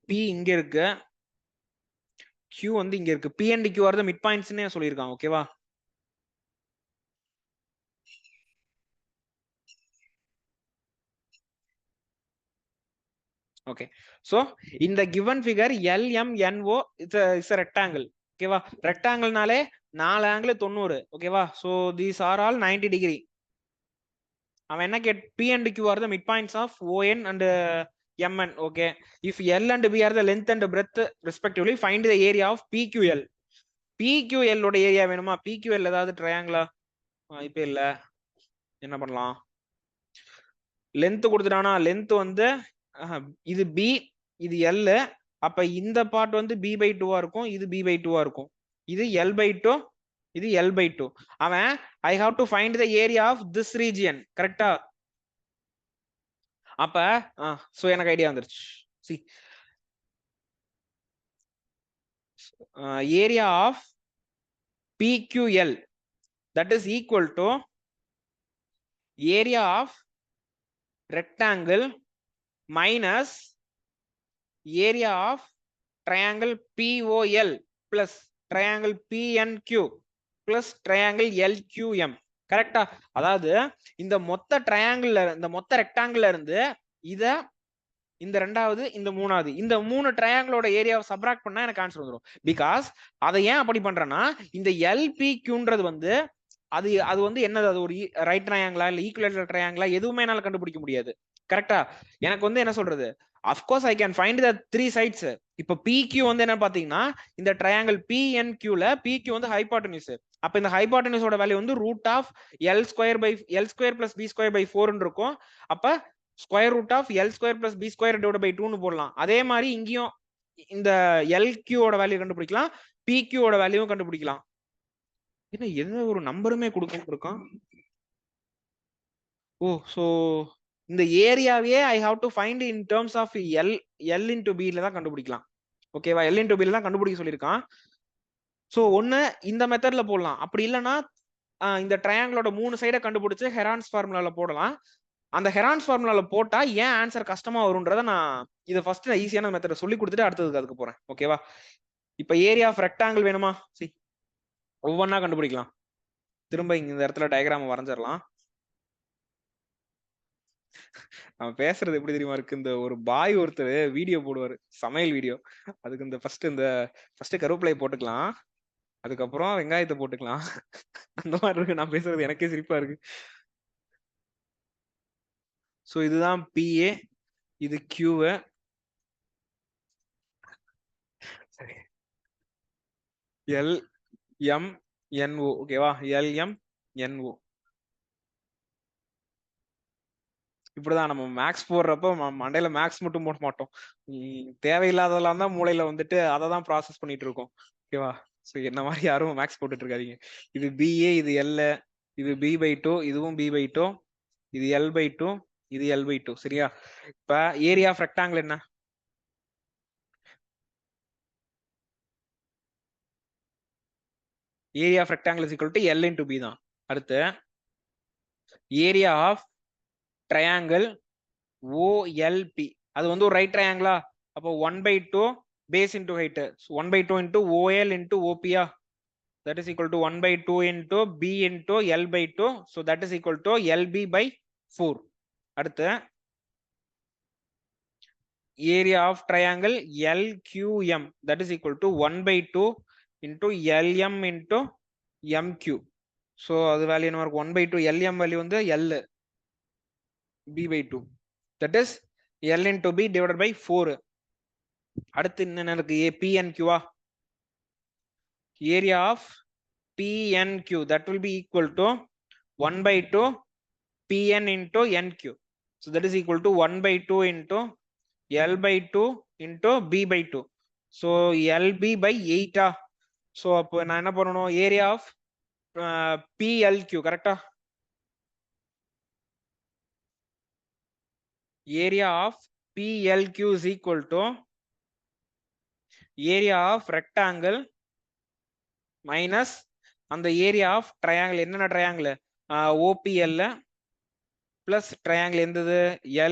Speaker 1: P இங்க இருக்கு, Q வந்து இங்க இருக்கு. P and Q are the midpoints னே சொல்லிருக்காங்க, ஓகேவா? Okay, so in the given figure LMNO it's a rectangle, ஓகேவா? ரெக்டாங்கிள்னாலே 4 ஆங்கிள் 90, ஓகேவா? so these are all 90 degree. அவன் என்ன gate, P and Q are the midpoints of ON and MN. okay, if L and B are the length and breadth respectively, find the area of PQL. PQL ஓட ஏரியா வேணுமா? PQL ஏதாவது ட்ரையாங்கிளா? இப்ப இல்ல, என்ன பண்ணலாம்? லென்த் கொடுத்துட்டானா, லென்த் வந்து இது B, இது L, அப்ப இந்த பார்ட் வந்து B/2 இருக்கும், இது B/2 இருக்கும், இது L/2, இது L/2. அவன் I have to find the area of this region, கரெக்டா? அப்ப சோ எனக்கு ஐடியா வந்துருச்சு. see, area of PQL that is equal to area of rectangle minus area of triangle POL plus triangle PNQ plus triangle LQM. கரெக்டா? அதாவது இந்த மொத்த ட்ரையாங்கிள், இந்த மொத்த ரெக்டாங்கிள் இருந்து இத, இந்த ரெண்டாவது, இந்த மூணாவது, இந்த 3 ட்ரையாங்கிளோட ஏரியாவை சப்ராக்ட் பண்ணா எனக்கு ஆன்சர் வந்துடும். பிகாஸ் அதை ஏன் அப்படி பண்றேன்னா, இந்த LPQன்றது வந்து அது வந்து என்னது, அது ஒரு ரைட் ட்ரையாங்கிளா இல்ல ஈக்குவலேட்டர் ட்ரையாங்கிளா எதுவுமே என்னால கண்டுபிடிக்க முடியாது. கரெக்டா? எனக்கு வந்து என்ன சொல்றது, of course I can find the 3 sides. இப்ப PQ வந்து என்ன பாத்தீங்கன்னா, இந்த ட்ரையாங்கிள் PNQல PQ வந்து ஹைபாட்டனியூஸ். அப்ப இந்த ஹைபாட்டனியூஸோட வேல்யூ வந்து √L² plus B²/4 இருக்கும். அப்ப square root of L² plus B² / 2 போடலாம். அதே மாதிரி இங்கேயும் இந்த LQ ஓட வேல்யூ கண்டுபிடிக்கலாம், PQ ஓட வேல்யூவும் கண்டுபிடிக்கலாம். என்ன எந்த ஒரு நம்பருமே கொடுக்க இருக்கான்? ஓ, சோ இந்த ஏரியாவே I have to find in terms of L into B ல தான் கண்டுபிடிக்கலாம், ஓகேவா? L into B ல தான் கண்டுபிடிக்க சொல்லியிருக்கான். சோ ஒன்னு இந்த மெத்தட்ல போடலாம், அப்படி இல்லைன்னா இந்த ட்ரையாங்கிளோட 3 சைடை கண்டுபிடிச்சு ஹெரான்ஸ் ஃபார்முலால போடலாம். அந்த ஹெரான்ஸ் ஃபார்முலால போட்டா ஏன் ஆன்சர் கஷ்டமா வரும்ன்றத நான் இதை ஃபர்ஸ்ட் ஈஸியான மெத்தட சொல்லி கொடுத்துட்டு அடுத்ததுக்கு அதுக்கு போறேன், ஓகேவா? இப்ப ஏரியா ஆஃப் ரெக்டாங்கிள் வேணுமா? சி, ஒவ்வொன்னா கண்டுபிடிக்கலாம். திரும்ப இந்த இடத்துல டயக்ராம் வரைஞ்சிடலாம். அவன் பேசுறது எப்படி தெரியுமா இருக்கு, இந்த ஒரு பாய் ஒருத்தர் வீடியோ போடுவாரு, சமையல் வீடியோ. அதுக்கு இந்த ஃபர்ஸ்ட் கருவேப்பிலையை போட்டுக்கலாம், அதுக்கப்புறம் வெங்காயத்தை போட்டுக்கலாம். அந்த மாதிரி இருக்கு நான் பேசுறது, எனக்கே சிரிப்பா இருக்கு. சோ இதுதான் PA, இது Q, LMNO, ஓகேவா? LMNO. இப்படிதான் நம்ம மேக்ஸ் போடுறப்ப மண்டையில மேக்ஸ் மட்டும் போட மாட்டோம், தேவையில்லாததெல்லாம் தான் மூளையில வந்துட்டு அதை தான் ப்ராசஸ் பண்ணிட்டு இருக்கோம், ஓகேவா? சோ என்ன மாதிரி யாரும் மேக்ஸ் போட்டுட்டு இருக்காதீங்க. இது BA, இது L, இது B/2, இதுவும் B/2, இது L/2, இது L/2, சரியா? இப்ப ஏரியா ஆஃப் ரெக்டாங்கிள் என்ன? Area of rectangle is equal to L into B தான். அடுத்து ஏரியா ஆஃப் ட்ரையாங்கிள் OLP, அது வந்து ஒரு ரைட் ட்ரையாங்கிளா, அப்போ 1/2 base into height, 1/2 into OL into OP, that is equal to 1/2 into B into L/2, so that is equal to LB/4. அடுத்து area of triangle LQM, that is equal to 1/2 into LM into MQ. so அது வேல்யூ என்ன இருக்கு, 1/2, LM வேல்யூ வந்து L, B/2, that is L into B divided by 4. அடுத்து என்ன இருக்கு, PNQ, area of PNQ that will be equal to 1/2 Pn into NQ. So that is equal to 1 by 2 into L by 2 into B by 2. So LB by 8. So அப்போ நான் என்ன பண்ணணும், ஏரியா ஆஃப் PLQ கரெக்டா? Area of PLQ is equal to area of rectangle minus அந்த area of triangle. என்னென்ன triangle? OPL plus triangle எந்தது?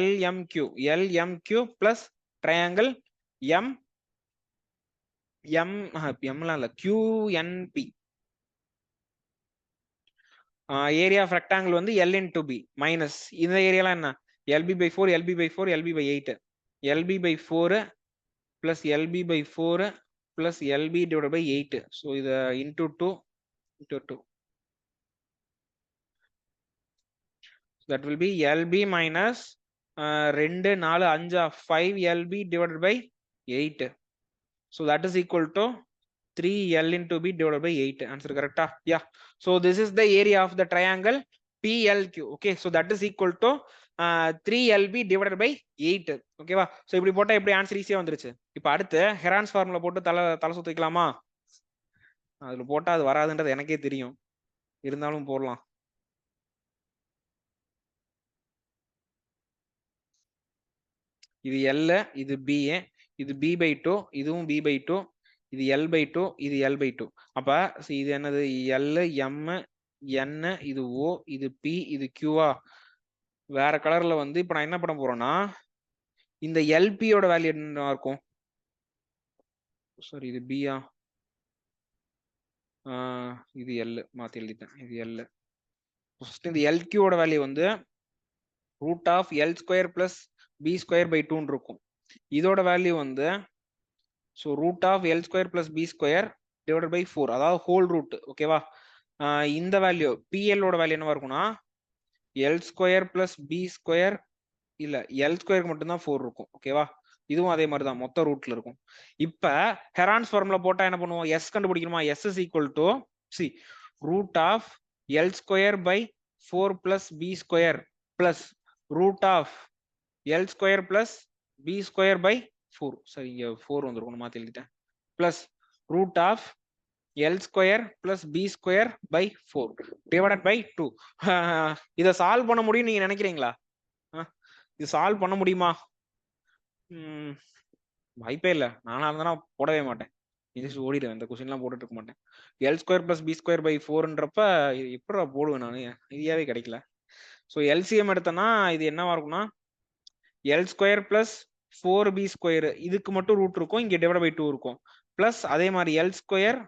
Speaker 1: LMQ. LMQ plus triangle QNP. area of rectangle வந்து L into B minus இந்த ஏரியாலாம் என்ன? LB by 4, LB by 4, LB by 8. LB by 4 plus LB by 4 plus LB divided by 8. So இது into 2 into 2. So that will be LB minus 2 4 5 5 LB divided by 8. So that is equal to 3L into B divided by 8. Answer correct? Yeah. So this is the area of the triangle PLQ. Okay. So that is equal to 3LB divided by 8. Okay வா? So இப்படி போட்டா எப்படி ஆன்சர் ஈஸியா வந்துருச்சு. இப்போ அடுத்து ஹெரான்ஸ் ஃபார்முலா போட்டு தலை சுத்திக்கலாமா? அதுல போட்டா அது வராதுன்றது எனக்கே தெரியும், இருந்தாலும் போடலாம். இது L, இது B, இது B by 2, இதுவும் B by 2, இது L by 2, இது L by 2. அப்ப இது என்னது? L, M, N, இது O, இது P, இது Q. வேற கலர்ல வந்து இப்ப நான் என்ன பண்ண போறேன்னா, இந்த LP யோட வேல்யூ என்ன இருக்கும்? சாரி, இது B. இது L மாத்தி எழுதிட்டேன். இது L. ஃபர்ஸ்ட் இந்த LQ யோட வேல்யூ வந்து root of L square plus B square by 2 இருக்கும். இதோட வேல்யூ வந்து so root of L square plus B square divided by 4, அதாவது whole root. ஓகேவா? இந்த வேல்யூ PL ஓட வேல்யூ என்னவா இருக்கும்னா L square plus B square இல்ல L square மட்டும் தான் 4 இருக்கும். ஓகேவா? இதுவும் அதே மாதிரி தான், மொத்த ரூட்ல இருக்கும். இப்ப ஹெரான்ஸ் ஃபார்முலா போட்டா என்ன பண்ணுவோம்? S கண்டுபிடிக்கணுமா? S is equal to root of L square by 4 plus B square plus root of L square plus B square by 4. சரி, இங்க 4 வந்துருக்கும், மாத்தி எழுதிட்டேன். plus root of L square plus B square by 4 divided by 2. இதை சால்வ் பண்ண முடியும் நீங்க நினைக்கிறீங்களா? இது சால்வ் பண்ண முடியுமா? வாய்ப்பே இல்லை. நானா இருந்தா போடவே மாட்டேன், இது ஓடிடுவேன். இந்த கொஸ்டின் எல்லாம் போட்டுட்டு இருக்க மாட்டேன். L square plus B square by 4ன்றப்ப எப்படா போடுவேன் நானு? ஈஸியாவே கிடைக்கல. ஸோ LCM எடுத்தேன்னா இது என்னவா இருக்கும்னா L square plus 4B square, இதுக்கு மட்டும் ரூட் இருக்கும், இங்க டிவைட் பை 2 இருக்கும். பிளஸ் அதே மாதிரி L square,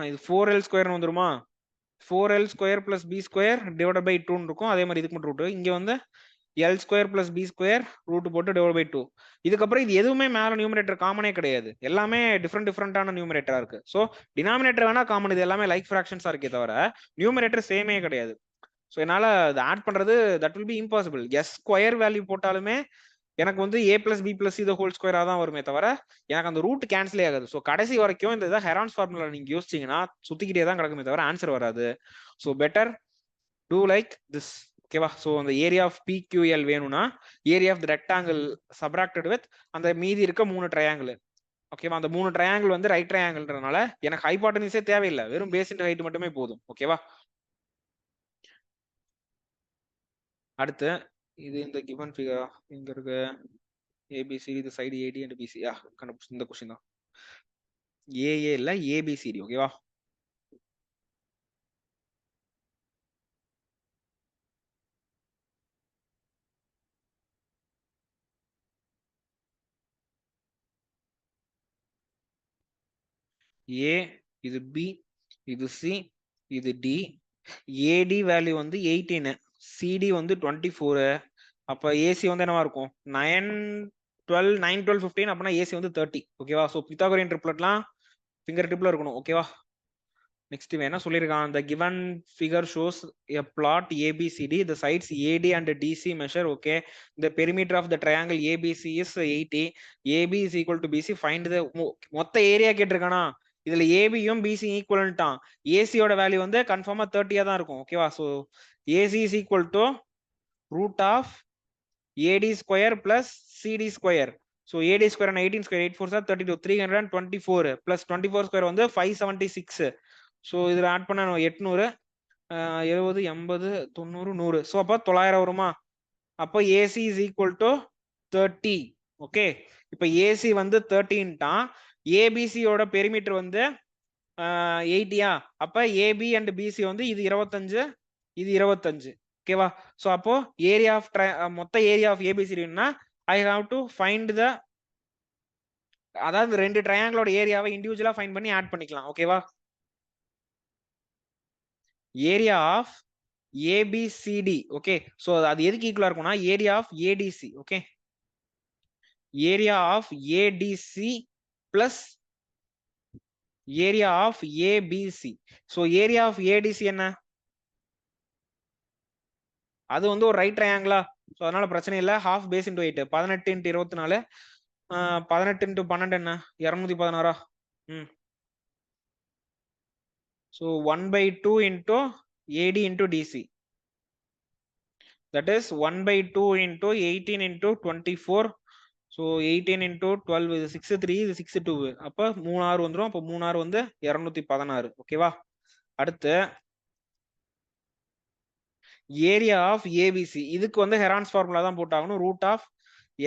Speaker 1: இது 4L square வந்துருமா? 4L square plus B square divided by 2 இருக்கும். அதே மாதிரி இதுக்கு மட்டும் ரூட். இங்க வந்து L square plus B square root போட்டு டிவைட் பை 2. இதுக்கப்புறம் இது எதுவுமே மேல நியூமரேட்டர் காமனே கிடையாது, எல்லாமே டிஃப்ரெண்டான நியூமரேட்டரா இருக்கு. ஸோ டினாமினேட்டர் வேணா காமன், இது எல்லாமே லைக் ஃபிராக்ஷன்ஸா இருக்கே தவிர நியூமரேட்டர் சேமே கிடையாது. ஸோ என்னால அதை ஆட் பண்றது that will be impossible. S square value போட்டாலுமே எனக்கு வந்து A plus B plus C the whole square தான் வருமே தவிர எனக்கு அந்த ரூட் கேன்சலே ஆகாது. ஸோ கடைசி வரைக்கும் இந்த ஹெரான்ஸ் ஃபார்முலா நீங்க யோசிச்சீங்கன்னா சுத்திக்கிட்டே தான் கிடக்குமே தவிர ஆன்சர் வராது. So better do like this. ஓகேவா? ஸோ அந்த ஏரியா ஆஃப் PQL வேணும்னா area of the rectangle subtracted with அந்த மீதி இருக்க 3 ட்ரையாங்கிள். ஓகேவா? அந்த 3 ட்ரையாங்கிள் வந்து ரைட் ட்ரையாங்கிள்ன்றனால எனக்கு ஹைபாட்டனிஸே தேவையில்லை, வெறும் பேஸ் இன்டு ஹைட் மட்டுமே போதும். ஓகேவா? அடுத்து இது இந்த கிவன் ஃபிகர் இங்க இருக்கு ABC, இது சைடு AD அண்ட் BC. கண்டுபிடிச்சு இந்த क्वेश्चन தான். AA இல்ல ABCD. ஓகேவா? A, இது B, இது C, இது D. AD வேல்யூ வந்து 18, CD வந்து 24. அப்ப AC வந்து என்னவா இருக்கும்? 9 12 9 12 15. அப்பனா AC வந்து 30. ஓகேவா? ஸோ பித்தாகோரியன் ட்ரிப்லெட்லாம் ஃபிங்கர் டிப்ல இருக்கணும். ஓகேவா? நெக்ஸ்ட் என்ன சொல்லியிருக்கான்? the given figure shows a plot ABCD, the sides AD and DC measure. Okay, the perimeter of the triangle ABC is 80. AB is equal to BC. Find the மொத்த ஏரியா கேட்டிருக்கானா? இதுல AB யும் BC ஈக்குவல்ட்டான். AC யோட வேல்யூ வந்து கன்ஃபார்மா 30 தான் இருக்கும். ஓகேவா? So AC is equal to root of AD square plus CD square. So AD square and 18 square 8 4 are 32 324 plus 24 square வந்து 576. So இதுல ஆட் பண்ண 800 70 80 90 100. So அப்ப 900 வருமா? அப்ப AC is equal to 30. Okay, இப்ப AC வந்து 13 ABC ஓட பெரிமீட்டர் வந்து 80. அப்ப AB and BC வந்து இது 25 இது 25. ஓகேவா? சோ அப்போ ஏரியா ஆஃப் மொத்த ஏரியா ஆஃப் ஏபிசிடினா I have to find the, அதாவது ரெண்டு ட்ரையாங்கிளோட ஏரியாவை இண்டிவிஜுவலா ஃபைண்ட் பண்ணி ஆட் பண்ணிக்கலாம். ஓகேவா? Area of A B C D. Okay, so அது எதுக்கு ஈக்குவலா இருக்கும்னா area of A D C. Okay, area of A D C plus area of A B C. So area of A D C என்ன? அது வந்து ஒரு ரைட் ட்ரையாங்கிளா, சோ அதனால பிரச்சனை இல்ல. Half base into 8 18 into 24 18 into 12 என்ன 216. So 1/2 into AD into DC. That is 1/2 into 18 into 24. So 18 into 12 is 63, இது 62. அப்ப 3 வந்துரும். அப்ப 3 வந்து 216. ஓகேவா? அடுத்து ஏரியா ஆஃப் ஏபிசி. இதுக்கு வந்து ஹெரான்ஸ் ஃபார்முலா தான் போட்டாகணும். Root of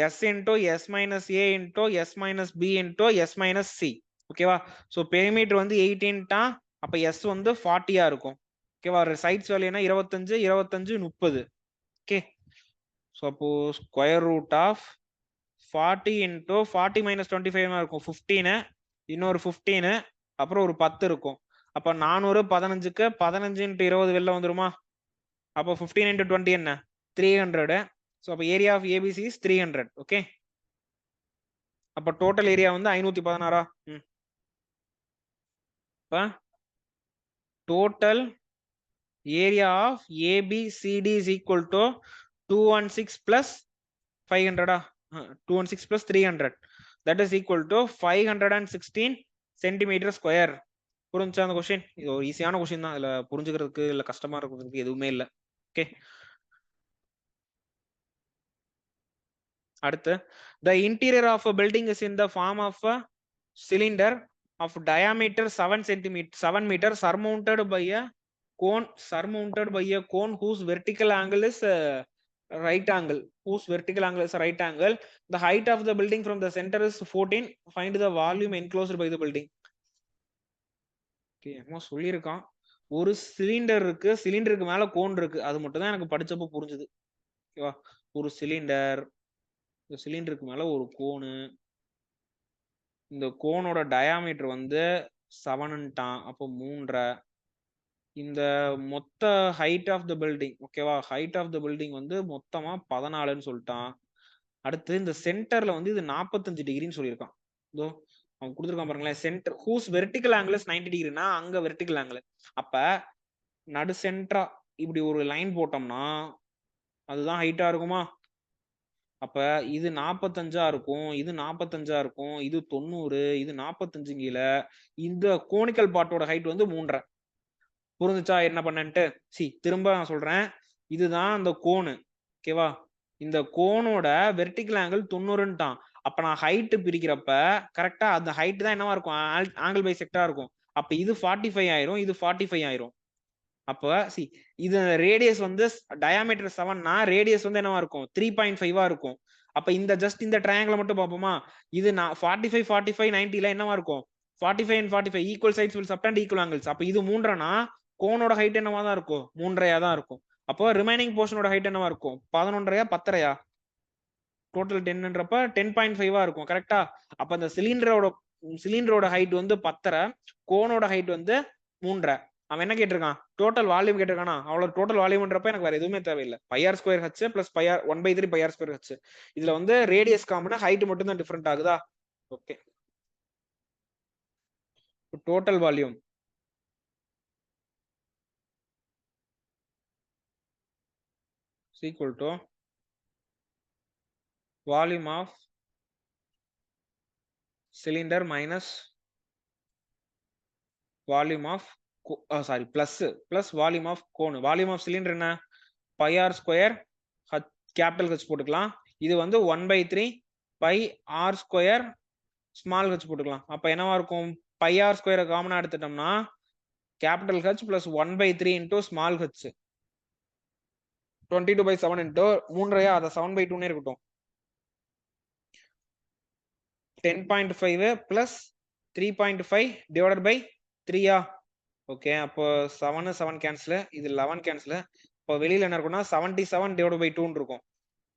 Speaker 1: S into S minus A into S minus B into S minus C. ஓகேவா? ஸோ பெரிமீட்டர் வந்து 18 அப்ப எஸ் வந்து 40 இருக்கும். ஓகேவா? சைட்ஸ் வேல்யூனா 25 25 30. ஓகே, ஸோ அப்போ square root of 40 into 40 minus 25 இருக்கும் 15, இன்னொரு 15, அப்புறம் ஒரு 10 இருக்கும். அப்ப 400 15க்கு 15 இன்ட்டு 20 வெளில வந்துருமா? அப்போ 15 into 20 என்ன 300. ஸோ அப்போ area of ABC is 300. Okay, அப்போ டோட்டல் ஏரியா வந்து 516. இப்போ total area of ABCD is equal to 216 plus 500. 216 plus 300. That is equal to 516 centimetre square. புரிஞ்சா அந்த கொஸ்டின்? இது ஒரு ஈஸியான கொஸ்டின் தான். இதுல புரிஞ்சுக்கிறதுக்கு இல்ல கஷ்டமா இருக்கிறதுக்கு எதுவுமே இல்லை. ஓகே, அடுத்து the interior of a building is in the form of a cylinder of diameter 7 meter surmounted by a cone whose vertical angle is right angle. The height of the building from the center is 14. Find the volume enclosed by the building. Okay, அம்மா சொல்லியிருக்கான். ஒரு சிலிண்டர் இருக்கு, சிலிண்டருக்கு மேல கோன் இருக்கு. அது மட்டும் தான் எனக்கு படிச்சப்போ புரிஞ்சுது. ஓகேவா? ஒரு சிலிண்டர், இந்த சிலிண்டருக்கு மேல ஒரு கோனு, இந்த கோனோட டயாமீட்டர் வந்து 7, அப்போ 3. இந்த மொத்த ஹைட் ஆஃப் த பில்டிங், ஓகேவா, ஹைட் ஆஃப் த பில்டிங் வந்து மொத்தமா 14ன்னு சொல்லிட்டான். அடுத்து இந்த சென்டர்ல வந்து இது 45 டிகிரின்னு சொல்லியிருக்கான். இதோ அவன் கொடுத்துருக்கான் பாருங்களேன். சென்டர் ஹூஸ் வெர்டிகல் ஆங்கிள் 90 டிகிரினா அங்க வெர்டிகல் ஆங்கிள். அப்ப நடு சென்டரா இப்படி ஒரு லைன் போட்டோம்னா அதுதான் ஹைட்டா இருக்குமா? அப்ப இது 45 இருக்கும், இது 45 இருக்கும், இது 90, இது 45 கீழே. இந்த கோனிக்கல் பார்ட்டோட ஹைட் வந்து 3.5. புரிஞ்சுச்சா என்ன பண்ணன்ட்டு? திரும்ப நான் சொல்றேன். இதுதான் அந்த கோனு. ஓகேவா? இந்த கோனோட வெர்டிகல் ஆங்கிள் 90ன்ட்டான். அப்ப நான் ஹைட் பிரிக்கிறப்ப கரெக்டா அந்த ஹைட் தான் என்னவா இருக்கும்? ஆங்கிள் பை செக்டரா இருக்கும். அப்ப இது 45 ஆயிரும், இது 45 ஆயிரும். அப்ப இது ரேடியஸ் வந்து டயாமீட்டர் 7னா ரேடியஸ் வந்து என்னவா இருக்கும்? 3.5 இருக்கும். அப்ப இந்த ஜஸ்ட் இந்த ட்ரையாங்கிள் மட்டும் பார்ப்போமா? இது 45 45 90ல என்னவா இருக்கும்? 45 and 45 equal sides will subtend equal angles. அப்ப இது 3னா கோனோட ஹைட் என்னவா தான் இருக்கும்? 3.5 தான் இருக்கும். அப்போ ரிமைனிங் போர்ஷனோட ஹைட் என்னவா இருக்கும்? 11.5 10.5 டோட்டல் 10ன்றப்ப 10.5 இருக்கும். கரெக்டா? அப்ப அந்த சிலிண்டரோட ஹைட் வந்து 10.5, கோனோட ஹைட் வந்து 3.5. அவன் என்ன கேட்டிருக்கான்? டோட்டல் வால்யூம் கேட்டிருக்கானா? அவ்வளவு டோட்டல் வால்யூம்ன்றப்ப எனக்கு வேற எதுவுமே தேவையில்லை. Pi r square h plus pi r 1/3 pi r square h. இதுல வந்து ரேடியஸ் காமன், ஹைட் மட்டும் தான் டிஃபரெண்ட் ஆகுதா? Okay, total volume equal to volume of cylinder minus volume of plus volume of cone. Volume of cylinder என்ன? Pi r square capital H போட்டுக்கலாம். இது வந்து 1/3 pi r square small h போட்டுக்கலாம். அப்ப என்னவா இருக்கும்? பை ஆர் ஸ்கொயரை காமனா எடுத்துட்டோம்னா capital H plus 1/3 into small h 22/7 into 3 அதை 7/2 இருக்கட்டும். 10.5 பிளஸ் 3.5 டிவைடட் பை 3 ஓகே. அப்போ 7 7 கேன்சல், இது 11 கேன்சல். இப்போ வெளியில என்ன இருக்கும்னா 77 டிவைடட் பை 2 இருக்கும்.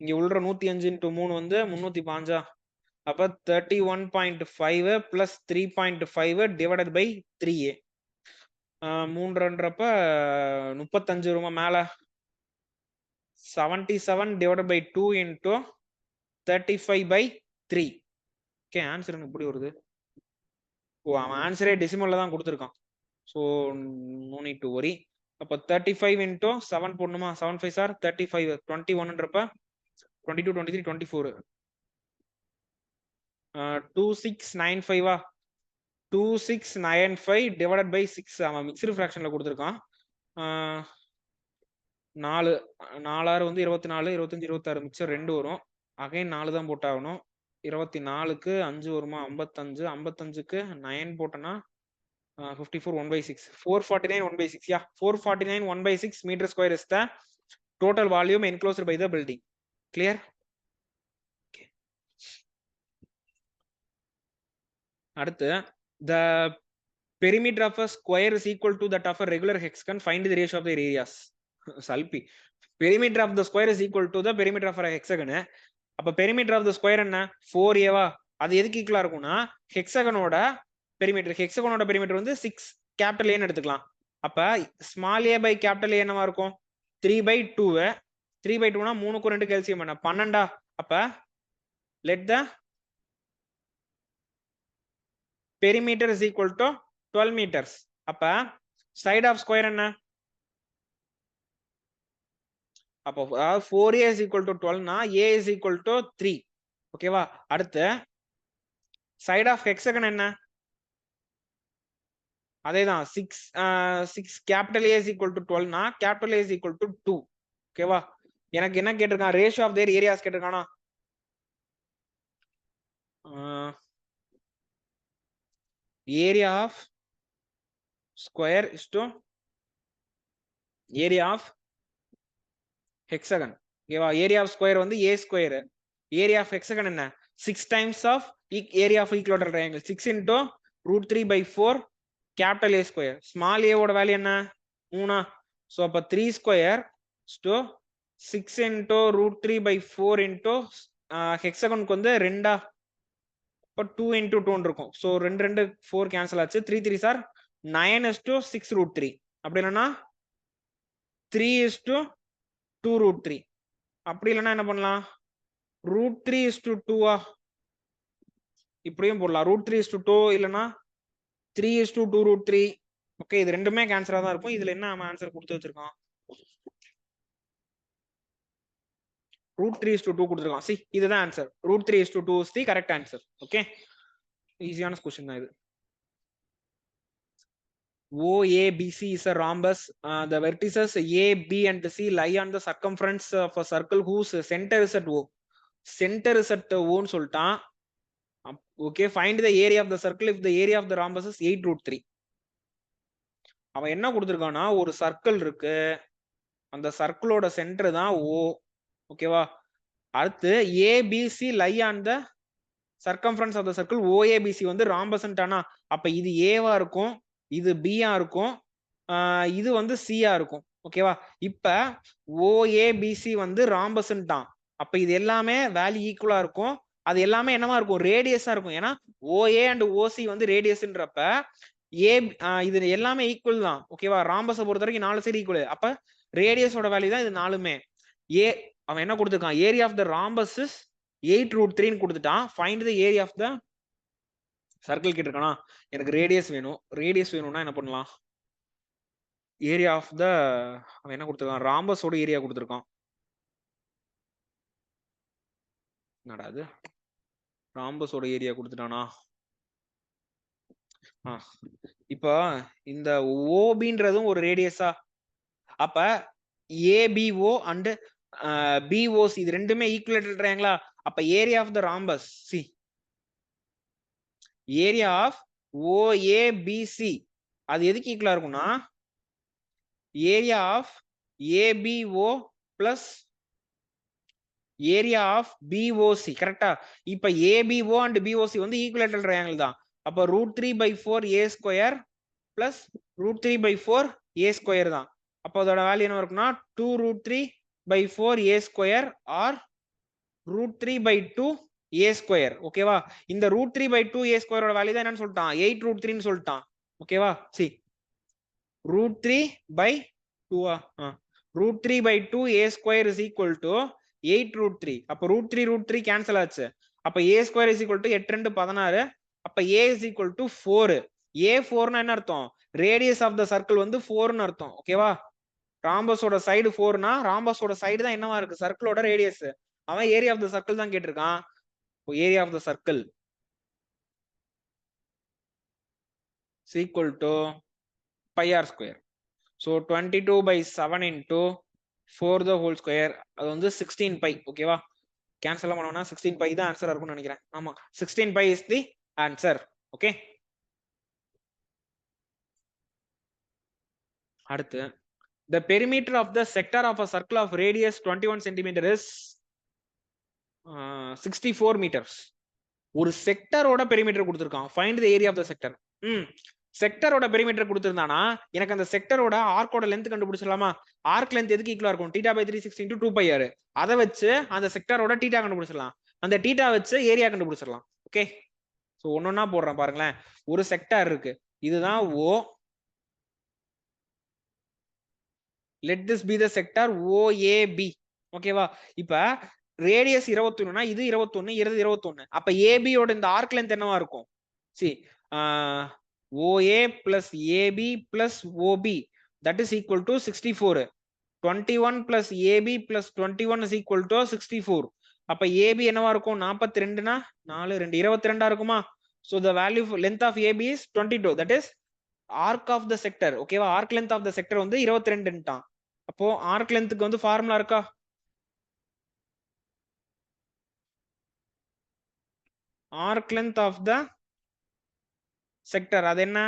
Speaker 1: இங்க உள்ள 105 இன்டூ 3 வந்து 305. அப்ப 31.5 பிளஸ் 3.5 டிவைடட் பை 3a 3ன்றப்ப 35 ரூபா மேல 77 divided by 2 into 35/3. Okay, answer எனக்கு எப்படி வருது? ஓ, அவன் ஆன்சரே டெசிமல்ல தான் கொடுத்துருக்கான். So no need to worry. அப்போ 35 இன்டூ 7 போடணுமா? 7 5 சார் 35 21ன்றப்ப 22 23 24 2695 2695 டிவைடட் பை 6. அவன் மிக்ஸ்டு ஃபிராக்ஷன்ல கொடுத்துருக்கான். 4 4 வந்து 24 25 26 மிக்சர் 2 வரும். அகைன் 4 தான் போட்டாகணும். 24க்கு 5 வருமா? 55 55க்கு 9 போட்டனா 54 1/6 449 1/6. Yeah, 449 1/6 meter square is the total volume enclosed by the building. Clear? Okay. அடுத்து, the perimeter of a square is equal to that of a regular hexagon. Find the ratio of their areas. Salpi. Perimeter of the square is equal to the perimeter of a hexagon. அப்ப perimeter of the square என்ன? 4a வா? அது எதுக்கு ஈக்குவலா இருக்கும்னா ஹெக்ஸாகனோட பெரிமீட்டர். ஹெக்ஸாகனோட பெரிமீட்டர் வந்து 6 கேபிட்டல் ஏன்னு எடுத்துக்கலாம். அப்ப small a by capital A என்னவா இருக்கும்? 3/2. 3/2னா 3க்கு 2 கேல்சியம் பண்ண 12. அப்ப let the perimeter is equal to 12 meters. அப்ப side of square என்ன? அப்போ 4a is equal to 12 னா a is equal to 3. ஓகேவா? அடுத்து side of hexagon என்ன? அதேதான் 6 capital A is equal to 12 னா capital A is equal to 2. ஓகேவா? எனக்கு என்ன கேட்டிருக்கான்? ரேஷியோ ஆஃப் தேர் ஏரியாஸ் கேட்டிருக்கானா? Area of square is to area of hexagon. ஓகேவா? ஏரியா ஆஃப் ஸ்கொயர் வந்து a square. Area of hexagon என்ன? 6 times of area of equilateral triangle. 6 into √3/4 capital A square. Small a ஓட வேல்யூ என்ன? 3. சோ அப்ப 3 ஸ்கொயர் டு 6 into √3/4 into ஹெக்ஸாகனுக்கு வந்து 2 அப்ப 2 into 2 இருக்கும். சோ 2 2 4 கேன்சல் ஆச்சு. 3 3 சார் 9:6 √3. அப்படி இல்லைன்னா 3:2 √3. அப்படி இல்லைன்னா என்ன பண்ணலாம்? √3:2 இப்படியும் போடலாம். √3:2 இல்லைன்னா 3:2 √3. ஓகே, இது ரெண்டுமே கேன்சரா தான் இருக்கும். இதுல என்ன அவன் ஆன்சர் கொடுத்து வச்சிருக்கான்? √3:2 கொடுத்துருக்கான். சி, இதுதான் answer. √3:2 is the correct answer. Okay, ஈஸியான क्वेश्चन தான் இது. OABC is a rhombus. The vertices A, B and C lie on the circumference of a circle whose center is at O. Center is at O ன்னு சொல்லிட்டான். Okay, find the area of the circle if the area of the rhombus is 8√3. அவன் என்ன கொடுத்திருக்கானா, ஒரு சர்க்கிள் இருக்கு, அந்த சர்க்கிளோட சென்டர் தான் O. ஓகேவா? அடுத்து ABC lie on the circumference of the circle OABC வந்து ராம்பஸ்ன்ட்டானா, அப்ப இது ஏவா இருக்கும், இது பியா இருக்கும், இது வந்து சியா இருக்கும். ஓகேவா? இப்ப OABC வந்து ராம்பஸ்ன்ட்டான். அப்ப இது எல்லாமே வேல்யூ ஈக்குவலா இருக்கும். அது எல்லாமே என்னவா இருக்கும்? ரேடியஸா இருக்கும். ஏன்னா OA அண்ட் OC வந்து ரேடியஸ்ன்றப்ப இது எல்லாமே ஈக்குவல் தான். ஓகேவா? ராம்பஸை பொறுத்த வரைக்கும் 4 சைடு ஈக்குவல். அப்ப ரேடியஸோட வேல்யூ தான் இது நாலுமே. அவன் என்ன கொடுத்துருக்கான்? Area of the rhombus is 8√3 கொடுத்துட்டான். Find the area of the circle கேட்டிருக்கானா. எனக்கு ரேடியஸ் வேணும். ரேடியஸ் வேணும்னா என்ன பண்ணலாம்? ஏரியா ஆஃப் த அவன் என்ன கொடுத்துருக்கான்? ராம்பஸோட ஏரியா கொடுத்துருக்கான். என்னடா அது? ராம்பஸோட ஏரியா கொடுத்துட்டானா? இப்ப இந்த ஓபின்றதும் ஒரு ரேடியஸா? அப்ப ABO and BOC இது ரெண்டுமே ஈக்குவலேட்டர் ட்ரையாங்கிளா? அப்ப area of the rhombus C area of OABC அது எதுக்கு ஈக்குவலா இருக்கும்னா area of ABO plus area of BOC கரெக்டா? இப்ப ABO and BOC வந்து ஈக்குவலேட்டர் ட்ரையாங்கிள் தான். அப்ப √3/4 A square plus √3/4 A square தான். அப்போ அதோட வேல்யூ என்ன இருக்கும்னா 2√3/4 A square or √3/2 A square. ஓகேவா? இந்த √3/2 A ஸ்கொயரோட வேல்யூ தான் என்னன்னு சொல்லிட்டான் 8√3 சொல்லிட்டான். ஓகேவா? C √3/2 √3/2 A square is equal to 8√3. அப்ப √3 கேன்சல் ஆச்சு. அப்ப A square is equal to 8 2 16. அப்ப A is equal to 4. A4 னா என்ன அர்த்தம்? ரேடியஸ் ஆஃப் த சர்க்கிள் வந்து 4 னு அர்த்தம். ஓகேவா? ராம்பஸோட சைடு 4 னா ராம்பஸோட சைடு தான் என்னவா இருக்கு? சர்க்கிளோட ரேடியஸ். அவன் ஏரியா ஆஃப் த சர்க்கிள் தான் கேட்டிருக்கான். Area of the circle is equal to pi r square. So 22/7 into 4 the whole square அது வந்து 16 pi. ஓகேவா? கேன்சல் பண்ணோம்னா 16 pi தான் ஆன்சரா இருக்கும்னு நினைக்கிறேன். ஆமா 16 pi is the answer. Okay, அடுத்து the perimeter of the sector of a circle of radius 21 centimeter is 64 meters. ஒரு செக்டரோட பெரிமீட்டர் கொடுத்திருக்கான். Find the area of the sector. செக்டரோட பெரிமீட்டர் கொடுத்திருந்தானா எனக்கு அந்த செக்டரோட ஆர்க்கோட லென்த் கண்டுபிடிச்சலாமா? ஆர்க் லென்த் எதுக்கு ஈக்குவலா இருக்கும்? θ/360 × 2 πr. அதை வச்சு அந்த செக்டரோட θ கண்டுபிடிச்சலாம். அந்த θ வச்சு ஏரியா கண்டுபிடிச்சிடலாம். ஓகே, சோ ஒன்னொன்னா போடுறேன் பாருங்களேன். ஒரு செக்டார் இருக்கு, இதுதான் O. let this be the sector OAB. ஓகேவா? இப்ப ரேடியஸ் 21னா இது 21 இது 21. அப்ப AB யோட இந்த ஆர்க் லென்த் என்னவா இருக்கும்? C OA plus AB plus OB that is equal to 64. 21 plus AB plus 21 is equal to 64. அப்ப AB என்னவா இருக்கும்? 42 னா 4 2 22 இருக்குமா? So the value length of AB is 22. That is arc of the sector. ஓகேவா? arc length of the sector வந்து 22 ன்ட்டான். அப்போ arc lengthக்கு வந்து ஃபார்முலா இருக்கா? arc length of the sector அது என்ன?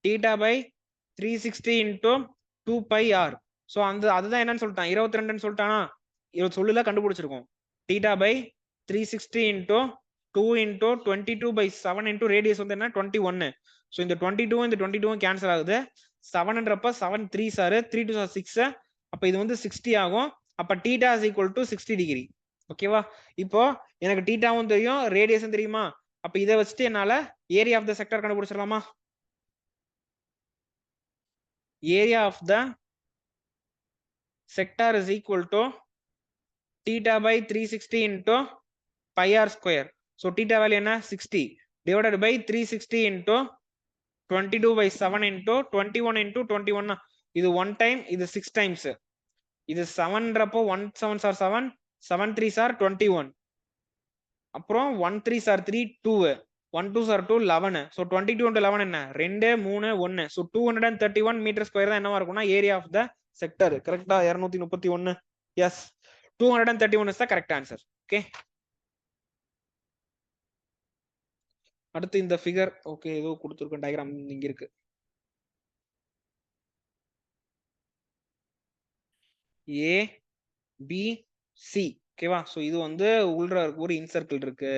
Speaker 1: θ/360 into 2 pi r. சோ அதுதான் என்னன்னு சொல்லிட்டான்? 22 ன்னு சொல்லிட்டானா? இவ சொல்லுல கண்டுபிடிச்சிருக்கோம். θ/360 into 2 into 22/7 into radius வந்து என்ன? 21. சோ இந்த 22 இந்த 22 கேன்சல் ஆகுது. 7ன்றப்ப 7 3s are 3 2 6. அப்ப இது வந்து 60 ஆகும். அப்ப θ is equal to 60 degree. ஓகேவா? இப்போ எனக்கு θவும் தெரியும், ரேடியஸும் தெரியுமா? அப்ப இதை வச்சுட்டு என்னால ஏரியா ஆஃப் த செக்டர் கண்டுபிடிச்சிடலாமா? Area of the sector is equal to θ/360 into pi r square. So θ value என்ன? 60 divided by 360 into 22/7 into 21 into 21. இது 1 time, இது 6 times. இது 7ன்றப்போ 1 7s are 7, 7 3s are 21. அப்புறம் 1 3s are 3 2, 1 2s are 2 11. So 22 into 11 என்ன? 2 3 1. So 231 meter square தான் என்னவா இருக்கும்னா ஏரியா ஆஃப் த செக்டர். கரெக்ட்டா? 231. Yes, 231 is the correct answer. Okay, அடுத்து இந்த ஃபிகர். ஓகே, ஏதோ கொடுத்திருக்க டயகிராம் இங்க இருக்கு. A B C. ஓகேவா? சோ இது வந்து உள்ள ஒரு இன்சர்க்கிள் இருக்கு.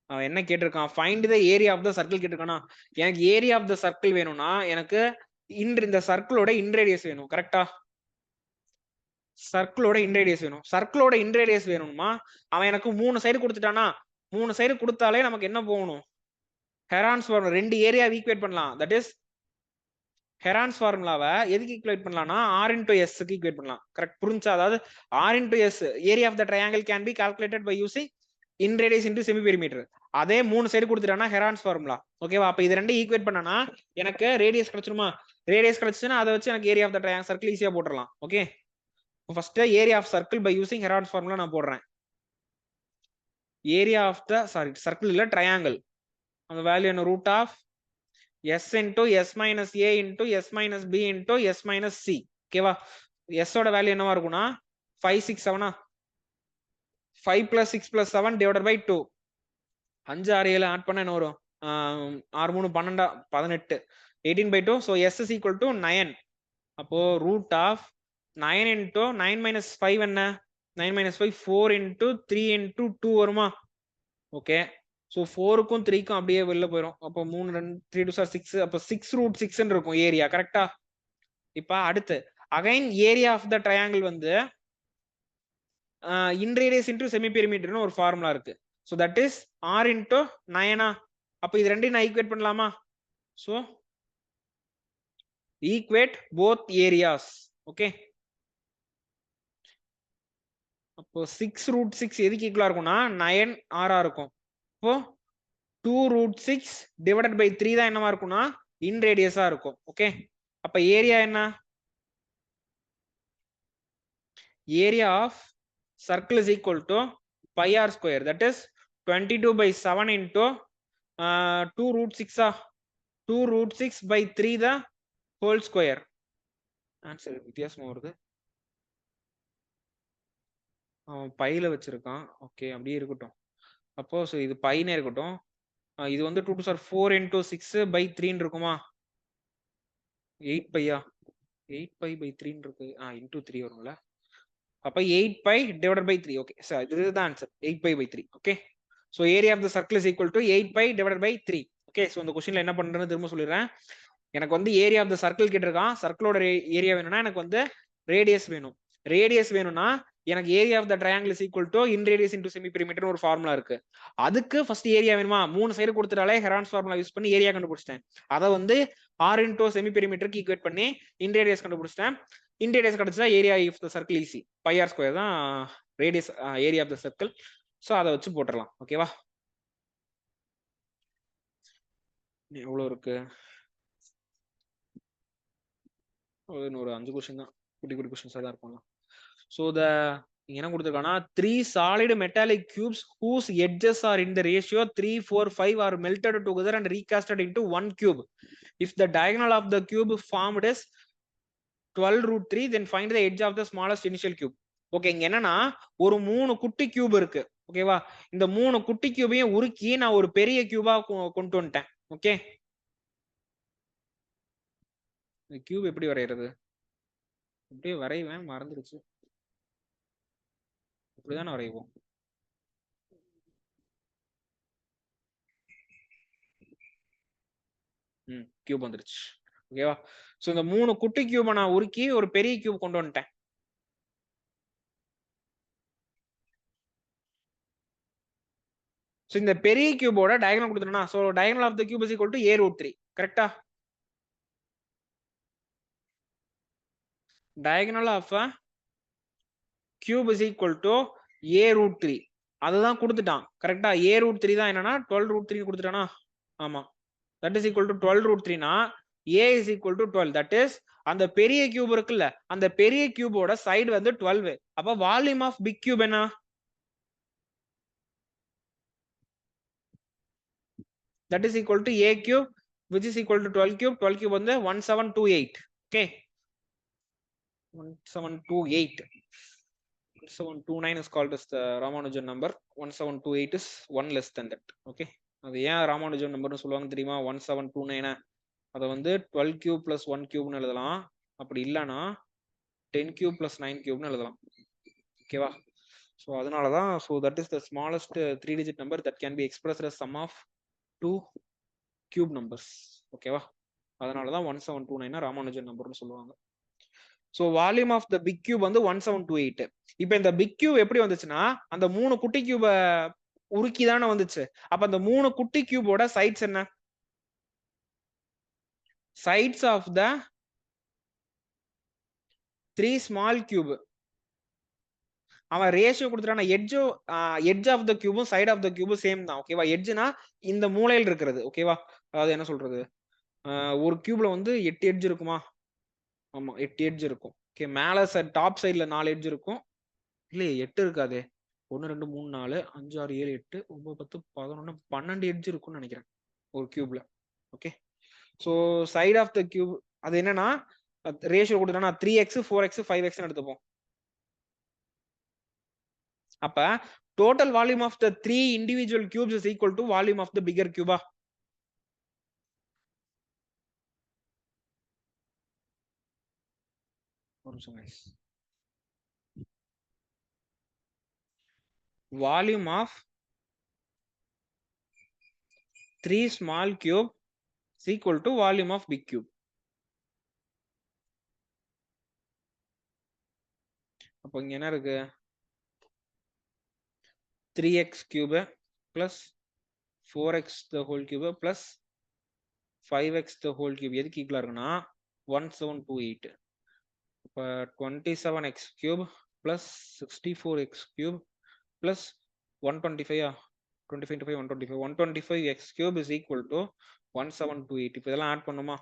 Speaker 1: அவன் என்ன கேட்டிருக்கான்? Find the area of the circle கேட்டிருக்கானா? எனக்கு ஏரியா ஆஃப் த சர்க்கிள் வேணும்னா எனக்கு இந்த சர்க்கிளோட இன்ரேடியஸ் வேணும். கரெக்டா? சர்க்கிளோட இன்ரேடியஸ் வேணும். சர்க்கிளோட இன்ரேடியஸ் வேணும்னா அவன் எனக்கு 3 சைடு கொடுத்துட்டானா? 3 சைடு கொடுத்தாலே நமக்கு என்ன போகணும்? Heron's formula. ரெண்டு ஏரியா ஈக்குவேட் பண்ணலாம். தட் இஸ் ஹெரான்ஸ் ஃபார்முலாவை எதுக்கு ஈக்குவேட் பண்ணலாம்னா R into S க்கு ஈக்குவேட் பண்ணலாம். கரெக்ட்? புரிஞ்சா? அதாவது R into S area of the triangle can be calculated by using in radius into semi perimeter. அதே 3 சைடு கொடுத்துட்டானா ஹெரான்ஸ் ஃபார்முலா. ஓகேவா? அப்ப இது ரெண்டு ஈக்குவேட் பண்ணனா எனக்கு ரேடியஸ் கிடைச்சிருமா? ரேடியஸ் கிடைச்சுன்னா அதை வச்சு எனக்கு area of the triangle circle ஈஸியா போட்டுடலாம். Okay, first area of circle by using Heron's formula நான் போடுறேன். ஏரியா ஆஃப் த சர்க்கிள் இல்ல ட்ரையாங்கிள், அந்த வேல்யூ என்ன? Root of S into S minus A into S minus B into S minus C. ஓகேவா? எஸ்ஸோட வேல்யூ என்னவா இருக்கும்னா 5 6 7 5 plus 6 plus 7 divided by 2 5 6 7 add பண்ண என்ன வரும் 6 3 12 18 18/2 so s is equal to 9 அப்போ root of 9 into 9 minus 5 என்ன 9 minus 5 4 into 3 into 2 வருமா ஓகே so 4க்கும் 3க்கும் அப்படியே வெளில போயிடும் அப்போ 3 2 3 2 6 அப்போ 6 root 6 ன்னு இருக்கும் ஏரியா கரெக்டா இப்போ அடுத்து again area of the triangle வந்து இன்ரேடியஸ் இன்டு செமி பெரிமீட்டர்னு ஒரு ஃபார்முலா இருக்கு so that is r into 9 அப்போ இது ரெண்டையும் நான் ஈக்குவேட் பண்ணலாமா so equate both areas okay அப்போ 6 root 6 எதுக்கு ஈக்குவலா இருக்கும்னா 9 ஆரா இருக்கும் அப்போ 2 root 6 டிவைடட் பை 3 தான் என்னவா இருக்கும்னா இன்ரேடியஸா இருக்கும் ஓகே அப்ப ஏரியா என்ன area of circle is equal to pi r square that is 22/7 into 2 root 6 2 root 6 by 3 the whole square answer வித்தியாசமா வருது பைல வச்சிருக்கான் ஓகே அப்படியே இருக்கட்டும் அப்போ சோ இது பைனே இருக்கட்டும் இது வந்து 2 to 4 into 6 by 3 ன்னு இருக்குமா 8 பையா 8 pi by 3 ன்னு இருக்கு into 3 வரும்ல அப்ப 8 pi divided by 3 okay so this is the answer 8 pi by 3 okay so area of the circle is equal to 8 pi divided by 3 okay so இந்த क्वेश्चनல என்ன பண்றேன்னு திரும்ப சொல்லிறேன் எனக்கு வந்து ஏரியா ஆஃப் தி சர்க்கிள் கேட்டிருக்கான் சர்க்கிளோட ஏரியா வேணும்னா எனக்கு வந்து ரேடியஸ் வேணும்னா எனக்கு area of the triangle is equal to in radius into semi பெரிமீட்டர்னு ஒரு ஃபார்முலா இருக்கு அதுக்கு ஃபர்ஸ்ட் ஏரியா வேணுமா மூணு சைடு கொடுத்துட்டாலே ஹெரான்ஸ் ஃபார்முலா யூஸ் பண்ணி ஏரியா கண்டுபிடிச்சிட்டேன் அதை வந்து r இன்டு செமி பெரிமீட்டருக்கு ஈக்குவேட் பண்ணி இன் ரேடியஸ் கண்டுபிடிச்சிட்டேன் இன் ரேடியஸ் கிடைச்சா area of the circle is pi r square தான் radius area of the circle so அதை வச்சு போட்டுறலாம் ஓகேவா எவ்வளவு இருக்கு ஒரு 5 क्वेश्चन தான் குட்டி क्वेश्चंस தான் இருக்கும் so the என்ன கொடுத்திருக்கானா 3 solid metallic cubes whose edges are in the ratio 3 4 5 are melted together and recasted into one cube if the diagonal of the cube formed is 12 root 3 then find the edge of the smallest initial cube okay இங்க என்னன்னா ஒரு மூணு குட்டி கியூப் இருக்கு ஓகேவா இந்த மூணு குட்டி கியூபையும் உருக்கி நான் ஒரு பெரிய கியூபா கொண்டு வந்துட்டேன் ஓகே கியூப் எப்படி வரையறது அப்படியே வரைவேன் மறந்துருச்சு இப்படிதான் வரைவோம் கியூப் வந்துருச்சு ஓகேவா சோ இந்த மூணு குட்டி கியூபை நான் உருக்கி ஒரு பெரிய கியூப் கொண்டு வந்துட்டேன் சோ இந்த பெரிய கியூபோட டயகனல் கொடுத்துட்டேனா so diagonal of the cube is equal to a root 3 கரெக்ட்டா diagonal of a cube is equal to a root 3 அதுதான் கொடுத்துட்டான் கரெக்ட்டா a root 3 தான் என்னன்னா 12 root 3 கொடுத்துட்டானா ஆமா that is equal to 12 root 3 னா a is equal to 12 that is அந்த பெரிய கியூப் இருக்குல்ல அந்த பெரிய கியூபோட சைடு வந்து 12 அப்ப வால்யூம் ஆஃப் பிக் கியூப் என்ன that is equal to a cube which is equal to 12 cube வந்து 1728 okay 1728 1729 is called as the Ramanujan number 1728 is 1 less than that okay அது ஏன் ராமானுஜன் நம்பர்னு சொல்லுவாங்க தெரியுமா 1729 அத வந்து 12 cube plus 1 cube னு எழுதலாம் அப்படி இல்லனா 10 cube plus 9 cube னு எழுதலாம் ஓகேவா சோ அதனால தான் so that is the smallest 3 digit number that can be expressed as sum of two cube numbers ஓகேவா அதனால தான் 1729 ராமானுஜன் நம்பர்னு சொல்லுவாங்க so volume of the big cube வந்து 1728 இப்போ இந்த பிக் கியூப் எப்படி வந்துச்சுன்னா அந்த மூணு குட்டி கியூப உருக்கி தானே வந்துச்சு அப்ப அந்த மூணு குட்டி கியூபோட சைட்ஸ் என்ன sides of the 3 small cube அவன் ரேஷியோ கொடுத்துட்டானா எட்ஜ் ஆஃப் த கியூபும் சைடு ஆஃப் த கியூபும் சேம் தான் ஓகேவா எட்ஜ்னா இந்த மூலையில் இருக்கிறது ஓகேவா அதாவது என்ன சொல்றது ஒரு கியூப்ல வந்து 8 எட்ஜ் இருக்குமா ஆமா 8 எட்ஜ் இருக்கும் ஓகே மேல டாப் சைடுல 4 எட்ஜ் இருக்கும் இல்ல 8 இருக்காதே 1 2 3 4 5 6 7 8 9 10 11 12 எட்ஜ் இருக்கும்னு நினைக்கிறேன் ஒரு கியூப்ல okay so side of the cube அது என்னன்னா ரேஷியோ கொடுத்தா 3x 4x 5x எடுத்துப்போம். அப்ப total volume of the 3 individual cubes is equal to volume of the bigger cube. Volume of 3 small cube is equal to volume of big cube. அப்போ இங்க என்ன இருக்கு? 3x cube plus 4x the whole cube plus 5x the whole cube எதுக்கு ஈக்குவலா இருக்குன்னா 1728. அப்ப 27x cube plus 64x cube plus 125 25 into 5 125 125x cube is equal to 1728. இப்போ இதெல்லாம் ஆட் பண்ணுமா?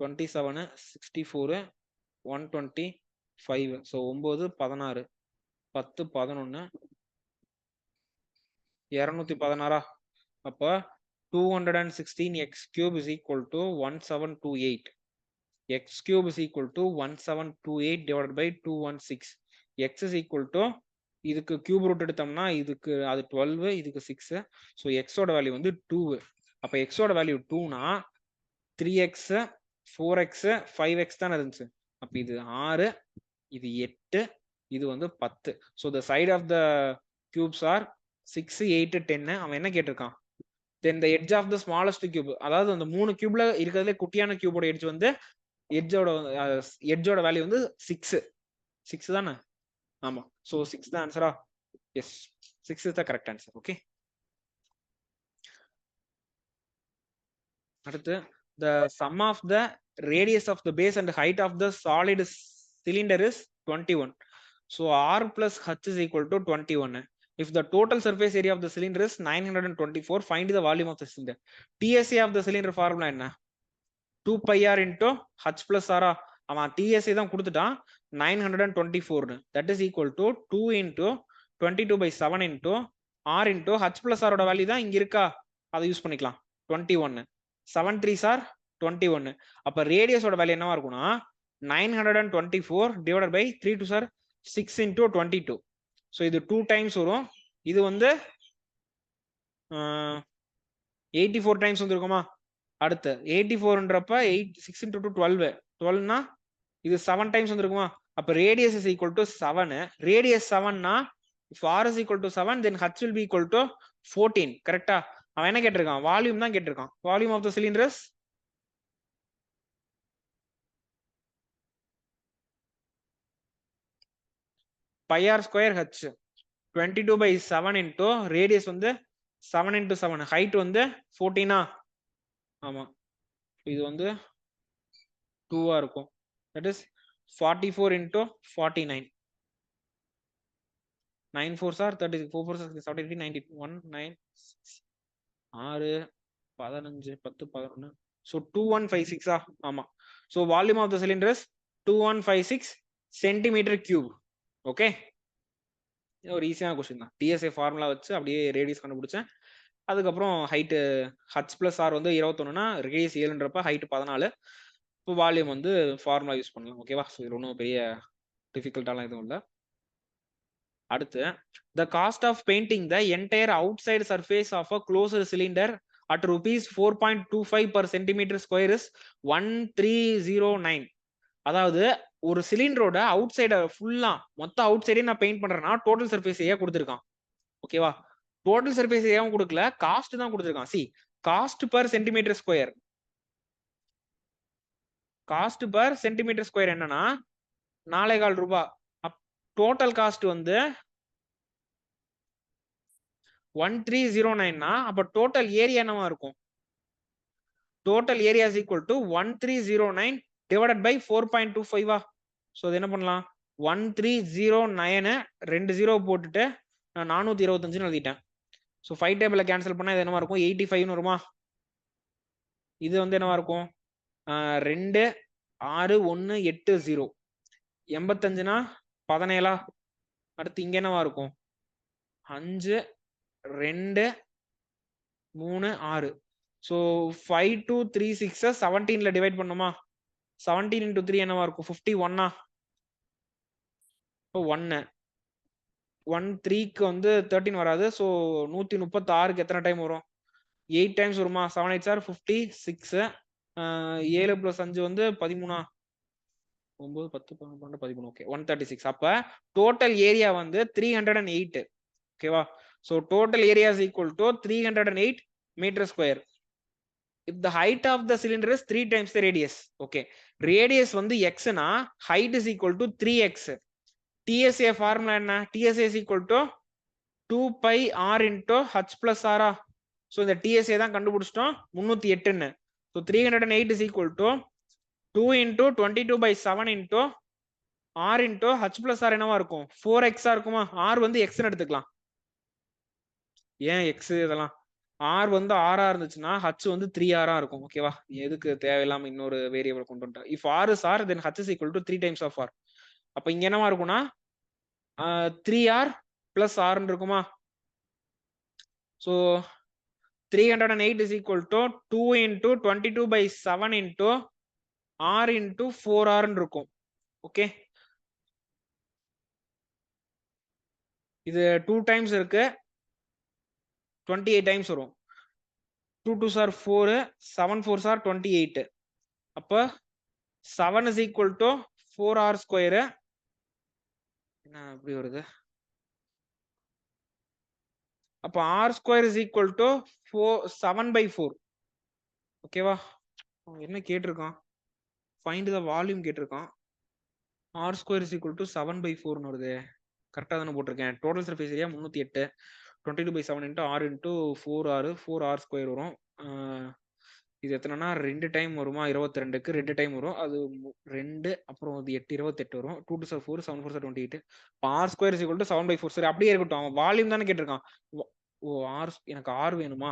Speaker 1: 27 64 125 so 9 16 10 11 216. அப்ப 216x cube is equal to 1728. x cube is equal to 1728 divided by 216. x is equal to இதுக்கு கியூப் ரூட் எடுத்தோம்னா இதுக்கு அது 12 இதுக்கு 6. ஸோ எக்ஸோட வேல்யூ வந்து 2. அப்ப எக்ஸோட வேல்யூ 2னா 3x 4x 5x தான் இருந்துச்சு. அப்ப இது 6 இது 8 இது வந்து 10. So the side of the cubes are 6 8 10. அவன் என்ன கேட்டிருக்கான்? Then the edge of the smallest cube, அதாவது அந்த 3 கியூப்ல இருக்கிறதுல குட்டியான கியூபோட எட்ஜ் வந்து எட்ஜோட வேல்யூ வந்து 6 தானே? ஆமா. சோ 6 தான் ஆன்சரா? Yes, 6 is the correct answer. Okay. அடுத்து the sum of the radius of the base and height of the solid cylinder is 21. So r plus h is equal to 21. If the total surface area of the cylinder is 924, find the volume of the cylinder. TSA of the cylinder formula என்ன? 2 pi r into h plus r. அவன் TSA தான் கொடுத்துட்டான் 924. That is equal to 2 into 22/7 into r into h plus r ஓட வேல்யூ தான் இங்க இருக்கா, அதை யூஸ் பண்ணிக்கலாம். 21 7 3s are 21. அப்ப ரேடியஸோட வேல்யூ என்னவா இருக்கும்னா 924 divided by 3 2s are 6 into 22. So இது 2 டைம்ஸ் வரும். இது வந்து 84 டைம்ஸ் வந்துருக்குமா? அடுத்து 84ன்றப்ப 6 into 2 12. 12னா இது 7 டைம்ஸ் வந்துருக்குமா? அப்ப radius is equal to 7. Radius 7னா if r is equal to 7 then h will be equal to 14. கரெக்டா? அவன் என்ன கேட்டிருக்கான்? வால்யூம் தான் கேட்டிருக்கான். Volume of the cylinder is pi r square h 22/7 into radius வந்து 7 into 7, ஹைட் வந்து 14. ஆமா, இது வந்து 2 இருக்கும். That is 44 into 49. 9 4s are 30, 4 4s are 70, 90, 1 9 6 15 10 11. So 2156. ஆமா. So volume of the cylinder is 2156 centimeter cube. Okay. ஒரு ஈஸியான கொஸ்டின் தான். TSA ஃபார்முலா வச்சு அப்படியே ரேடியஸ் கண்டுபிடிச்சேன். அதுக்கப்புறம் ஹைட் h plus r வந்து 21னா ரேடியஸ் 7ன்றப்ப ஹைட் 14. இப்போ வால்யூம் வந்து ஃபார்முலா யூஸ் பண்ணலாம். ஓகேவா? ஸோ இது ஒன்றும் பெரிய டிஃபிகல்ட்டாலாம் எதுவும் இல்லை. அடுத்து the cost of painting the entire outside surface of a closed cylinder at rupees 4.25 per centimeter square is 1309. அதாவது ஒரு சிலிண்டரோட அவுட் சைட ஃபுல்லா மொத்த அவுட் சைடே நான் பெயிண்ட் பண்றேன்னா டோட்டல் சர்ஃபேஸ் ஏரியா கொடுத்துருக்கான். ஓகேவா? டோட்டல் சர்ஃபேஸ் ஏரியாவும் கொடுக்கல, காஸ்ட் தான் கொடுத்துருக்கான். C cost per centimetre square. Cost per centimetre square என்னன்னா 4.25 ரூபாய். டோட்டல் காஸ்ட் வந்து 1309னா அப்ப டோட்டல் ஏரியா என்னவா இருக்கும்? Total area is equal to 1309 divided by 4.25. So அது என்ன பண்ணலாம்? 1309 2 0 போட்டுட்டு நான் 425 எழுதிட்டேன். ஸோ 5 டேபிள்ல கேன்சல் பண்ணா இது என்னவா இருக்கும்? 85 வருமா? இது வந்து என்னவா இருக்கும்? 2 6 1 8 0 85னா 17. அடுத்து இங்க என்னவா இருக்கும்? 5 2 3 6. ஸோ 5 2 3 6 17ல டிவைட் பண்ணுமா? 17 into 3 என்னவா இருக்கும் 51 இப்போ 1 13க்கு வந்து 13 வராது. ஸோ 136க்கு எத்தனை டைம் வரும் 8 டைம்ஸ் வருமா 7 8 சார் 56 7 + 5 வந்து 13 9 10 12 13 ஓகே 136. அப்ப டோட்டல் ஏரியா வந்து 308 ஓகேவா. So total area is equal to 308 metre square. if the height of the cylinder is 3 times the radius. okay, radius வந்து x னா height is equal to 3x. TSA formula என்ன TSA is equal to 2 pi r into h plus r. so இந்த TSA தான் கண்டுபிடிச்சிட்டோம் 308 ன்னு. so 308 is equal to 2 into 22/7 into r into h plus r என்னவா இருக்கும் 4x இருக்குமா. r வந்து x ன்னு எடுத்துக்கலாம். ஏன் x இதெல்லாம் r வந்து r இருந்துச்சுன்னா h வந்து 3r இருக்கும். ஓகேவா, எதுக்கு தேவையில்லாம இன்னொரு வேரியபிள் கொண்டு வந்துட்டா. if r is r then h is equal to 3 times of r. அப்ப இங்க என்னவா இருக்கும்னா 3r plus r இருக்குமா. so 308 is equal to 2 into 22/7 into r into 4r இருக்கும். ஓகே, இது 2 டைம்ஸ் இருக்கு 28 டைம்ஸ் வரும். 2 2s are 4 7 4s are 28. அப்ப 7 is equal to 4r square. என்ன இப்படி வருது. அப்ப r square is equal to 7/4. ஓகேவா, என்ன கேட்டிருக்கான் ஃபைண்ட் த வால்யூம் கேட்டிருக்கான். r square is equal to 7/4 ன்னு வருது. கரெக்டா தானே போட்டிருக்கேன். Total surface area 308 22/7 into r into 4r 4r square வரும். இது எத்தனைனா 2 டைம் வருமா 22க்கு 2 டைம் வரும். அது 2 அப்புறம் அது 8 28 வரும். 2 2 4 7 4 28. r square is equal to 7/4. சரி அப்படியே இருக்கட்டும், அவன் வால்யூம் தானே கேட்டிருக்கான். ஓ r எனக்கு r வேணுமா.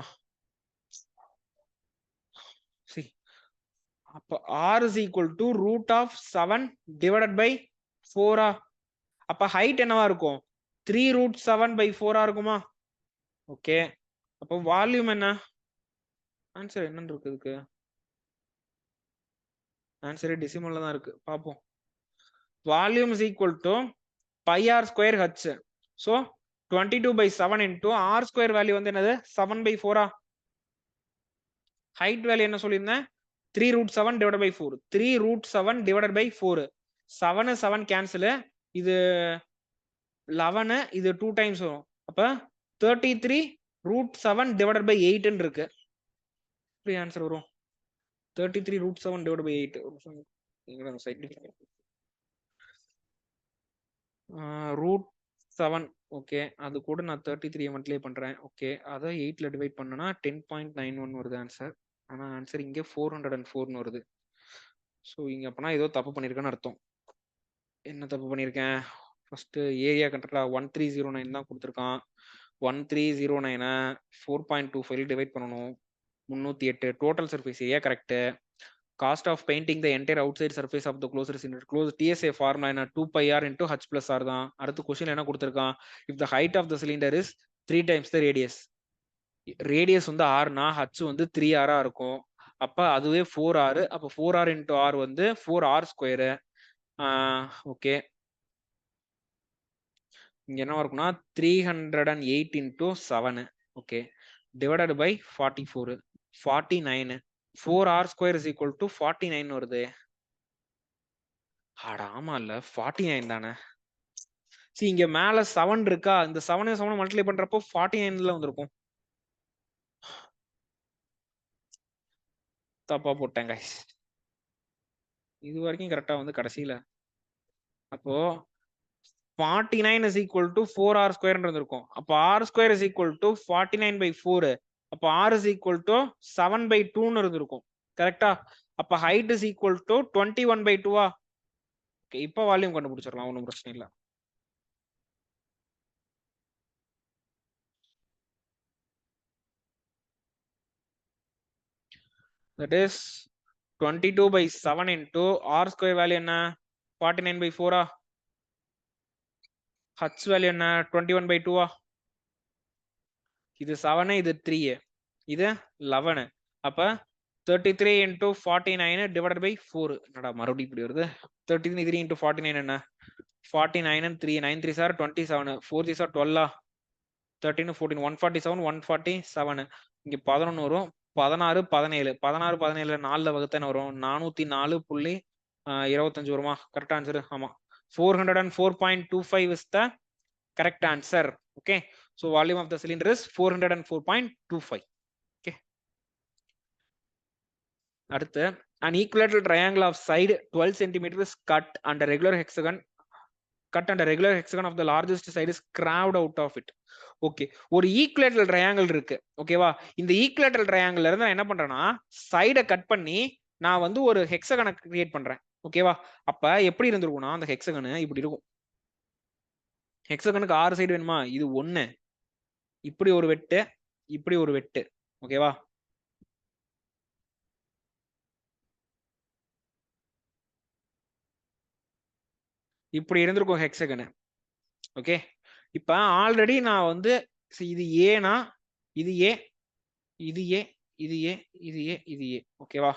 Speaker 1: சரி, அப்ப r is equal to root of 7 divided by 4. அப்ப ஹைட் என்னவா இருக்கும் 3√7/4 இருக்குமா. ஓகே, அப்ப வால்யூம் என்ன ஆன்சர் என்னன்னு இருக்கு. இதுக்கு ஆன்சர் டெசிமல்ல தான் இருக்கு. பாப்போம். Volume is equal to pi r square h. so 22/7 into r square value வந்து என்னது 7/4. ஹைட் வேல்யூ என்ன சொல்லியிருந்தேன் 3√7 divided by 4. 3√7 divided by 4. 7 7 cancel. இது 11 இது 2 டைம்ஸ் வரும். அப்ப 33√7 divided by 8 ன்னு இருக்கு. இப்படி ஆன்சர் வரும் 33√7 divided by 8. √7. ஓகே, அது கூட நான் 33 மல்டிப்ளை பண்றேன். ஓகே, அதை 8ல டிவைட் பண்ணனா 10.91 வருது ஆன்சர். ஆனா ஆன்சர் இங்க 404 வருது. ஸோ இங்க அப்பனா ஏதோ தப்பு பண்ணிருக்கேன்னு அர்த்தம். என்ன தப்பு பண்ணிருக்கேன். ஃபர்ஸ்ட் ஏரியா கண்ட்ரோலா 1309 தான் கொடுத்துருக்கான். 1309 4.25 டிவைட் பண்ணணும் 308. Total surface area correct. Cost of painting the entire outside surface of the closer cylinder close TSA formula என்ன 2 pi r into h plus r தான். அடுத்த क्वेश्चन என்ன கொடுத்திருக்கான் if the height of the cylinder is 3 times the radius. Radius வந்து r னா h வந்து 3r இருக்கும். அப்ப அதுவே 4r. அப்ப 4r into r வந்து 4r ஸ்கொயர். ஓகே, இங்க என்ன இருக்கும்னா 308 into 7. Okay, divided by 44 49. 4r square is equal to 49 வருது. ஆமா இல்ல 49 தானே. சரி, இங்க மேல 7 இருக்கா, இந்த 7 7 மல்டிப்ளை பண்றப்போ 49ல வந்திருக்கும். தப்பா போட்டேன் गाइस. இது வரைக்கும் கரெக்டா வந்து கடைசியில. அப்போ 49 is equal to 4r square இருந்திருக்கும். அப்ப r square is equal to 49/4. அப்ப r is equal to 7/2 ன்னு இருந்திருக்கும். கரெக்டா. அப்ப height is equal to 21/2. Okay, இப்போ வால்யூம் கண்டுபிடிச்சிடலாம், ஒன்றும் பிரச்சனை இல்லை. that is 22/7 into r square value என்ன 49/4. h வேல்யூ என்ன 21/2. இது 7 இது 3 இது 11. அப்ப 33 into 49 divided by 4. என்னடா மறுபடியும் இப்படி வருது? 33 into 49 என்ன? 49 and 3 9 3s are 27 4 3s are 12 13 14 147 147 இங்க 11 வரும் 16 17 16 17 4ல வகுத்தன வரும் 404.25 வருமா? Correct answer. ஆமா, 404.25 is the correct answer. Okay, so volume of the cylinder is 404.25. okay, அடுத்து an equilateral triangle of side 12 cm is cut and a regular hexagon of the largest side is carved out of it. Okay, ஒரு ஈக்குலேட்டரல் ட்ரையாங்கிள் இருக்கு. ஓகேவா? இந்த ஈக்குலேட்டரல் ட்ரையாங்கிள்ல இருந்து நான் என்ன பண்றேன்னா சைடை கட் பண்ணி நான் வந்து ஒரு ஹெக்ஸகனை கிரியேட் பண்றேன். ஓகேவா? அப்ப எப்படி இருந்திருக்கும்னா அந்த ஹெக்ஸகன் இப்படி இருக்கும். ஹெக்ஸகனுக்கு 6 சைடு வேணுமா? இது 1, இப்படி ஒரு வெட்டு, இப்படி ஒரு வெட்டு. ஓகேவா? இப்படி இருந்திருக்கும் ஹெக்ஸகன். ஓகே, இப்ப ஆல்ரெடி நான் வந்து இது ஏனா இது ஏ, இது ஏ, இது ஏ, இது ஏ, இது ஏ. ஓகேவா?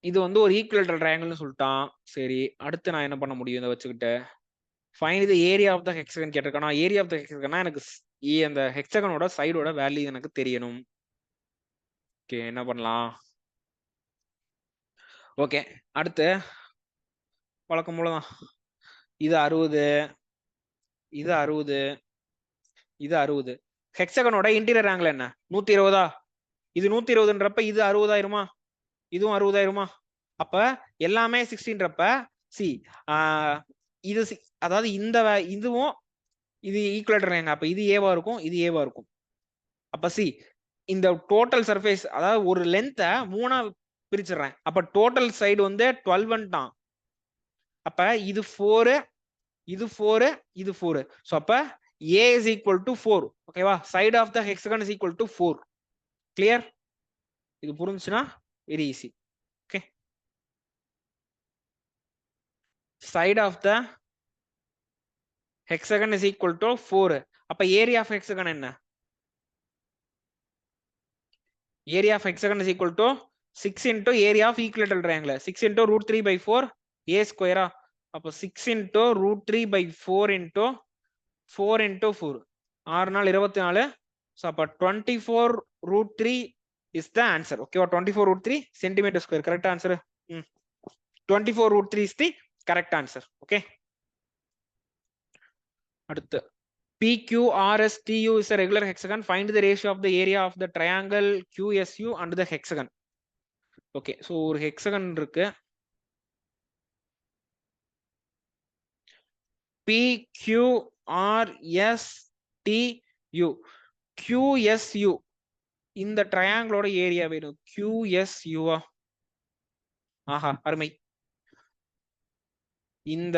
Speaker 1: இது வந்து ஒரு ஈக்குவலேட்டரல் ட்ரையாங்கிள்னு சொல்லிட்டான். சரி, அடுத்து நான் என்ன பண்ண முடியும் இதை வச்சுக்கிட்டு? Find the area of the hexagon கேட்டிருக்கானா? ஏரியா ஆஃப் த ஹெக்ஸகன்னா எனக்கு அந்த ஹெக்ஸகனோட சைடோட வேல்யூ எனக்கு தெரியணும். ஓகே, என்ன பண்ணலாம்? ஓகே, அடுத்து வழக்கம் போலதான். இது 60, இது 60, இது 60. ஹெக்ஸகனோட இன்டீரியர் ஆங்கிள் என்ன? 120. இது 120ன்றப்ப இது 60 ஆயிருமா? இதுவும் 60 ஆயிருமா? அப்ப எல்லாமே 16ன்றப்ப சி இது அதாவது இந்த இதுவும் இது ஈக்குவலேட்டர். அப்ப இது ஏவா இருக்கும், இது ஏவா இருக்கும். அப்ப சி இந்த டோட்டல் சர்ஃபேஸ் அதாவது ஒரு லென்த்தை 3ஆ பிரிச்சிடுறேன். அப்ப டோட்டல் சைடு வந்து 12 தான். அப்ப இது 4, இது 4, இது 4. சோ அப்ப A is equal to 4. ஓகேவா? Side of the hexagon is equal to 4. Clear? இது புரிஞ்சுச்சுன்னா very easy. Okay, side of the hexagon is equal to 4. அப்ப area of hexagon என்ன? Area of hexagon is equal to 6 into area of equilateral triangle. 6 into root 3 by 4 a square. அப்ப 6 into root 3 by 4 into 4 into 4. 6 நாள் 24. So அப்ப 24 root 3 is the answer. Okay, 24 root 3 centimeter square. Correct answer. 24 root 3 is the correct answer. Okay. அடுத்து PQRSTU is a regular hexagon. Find the ratio of the area of the triangle QSU and the hexagon. Okay, so ஒரு hexagon இருக்கு. PQRSTU. QSU இந்த ட்ரையாங்கிளோட ஏரியா வேணும். QSU. ஆஹா, அருமை. இந்த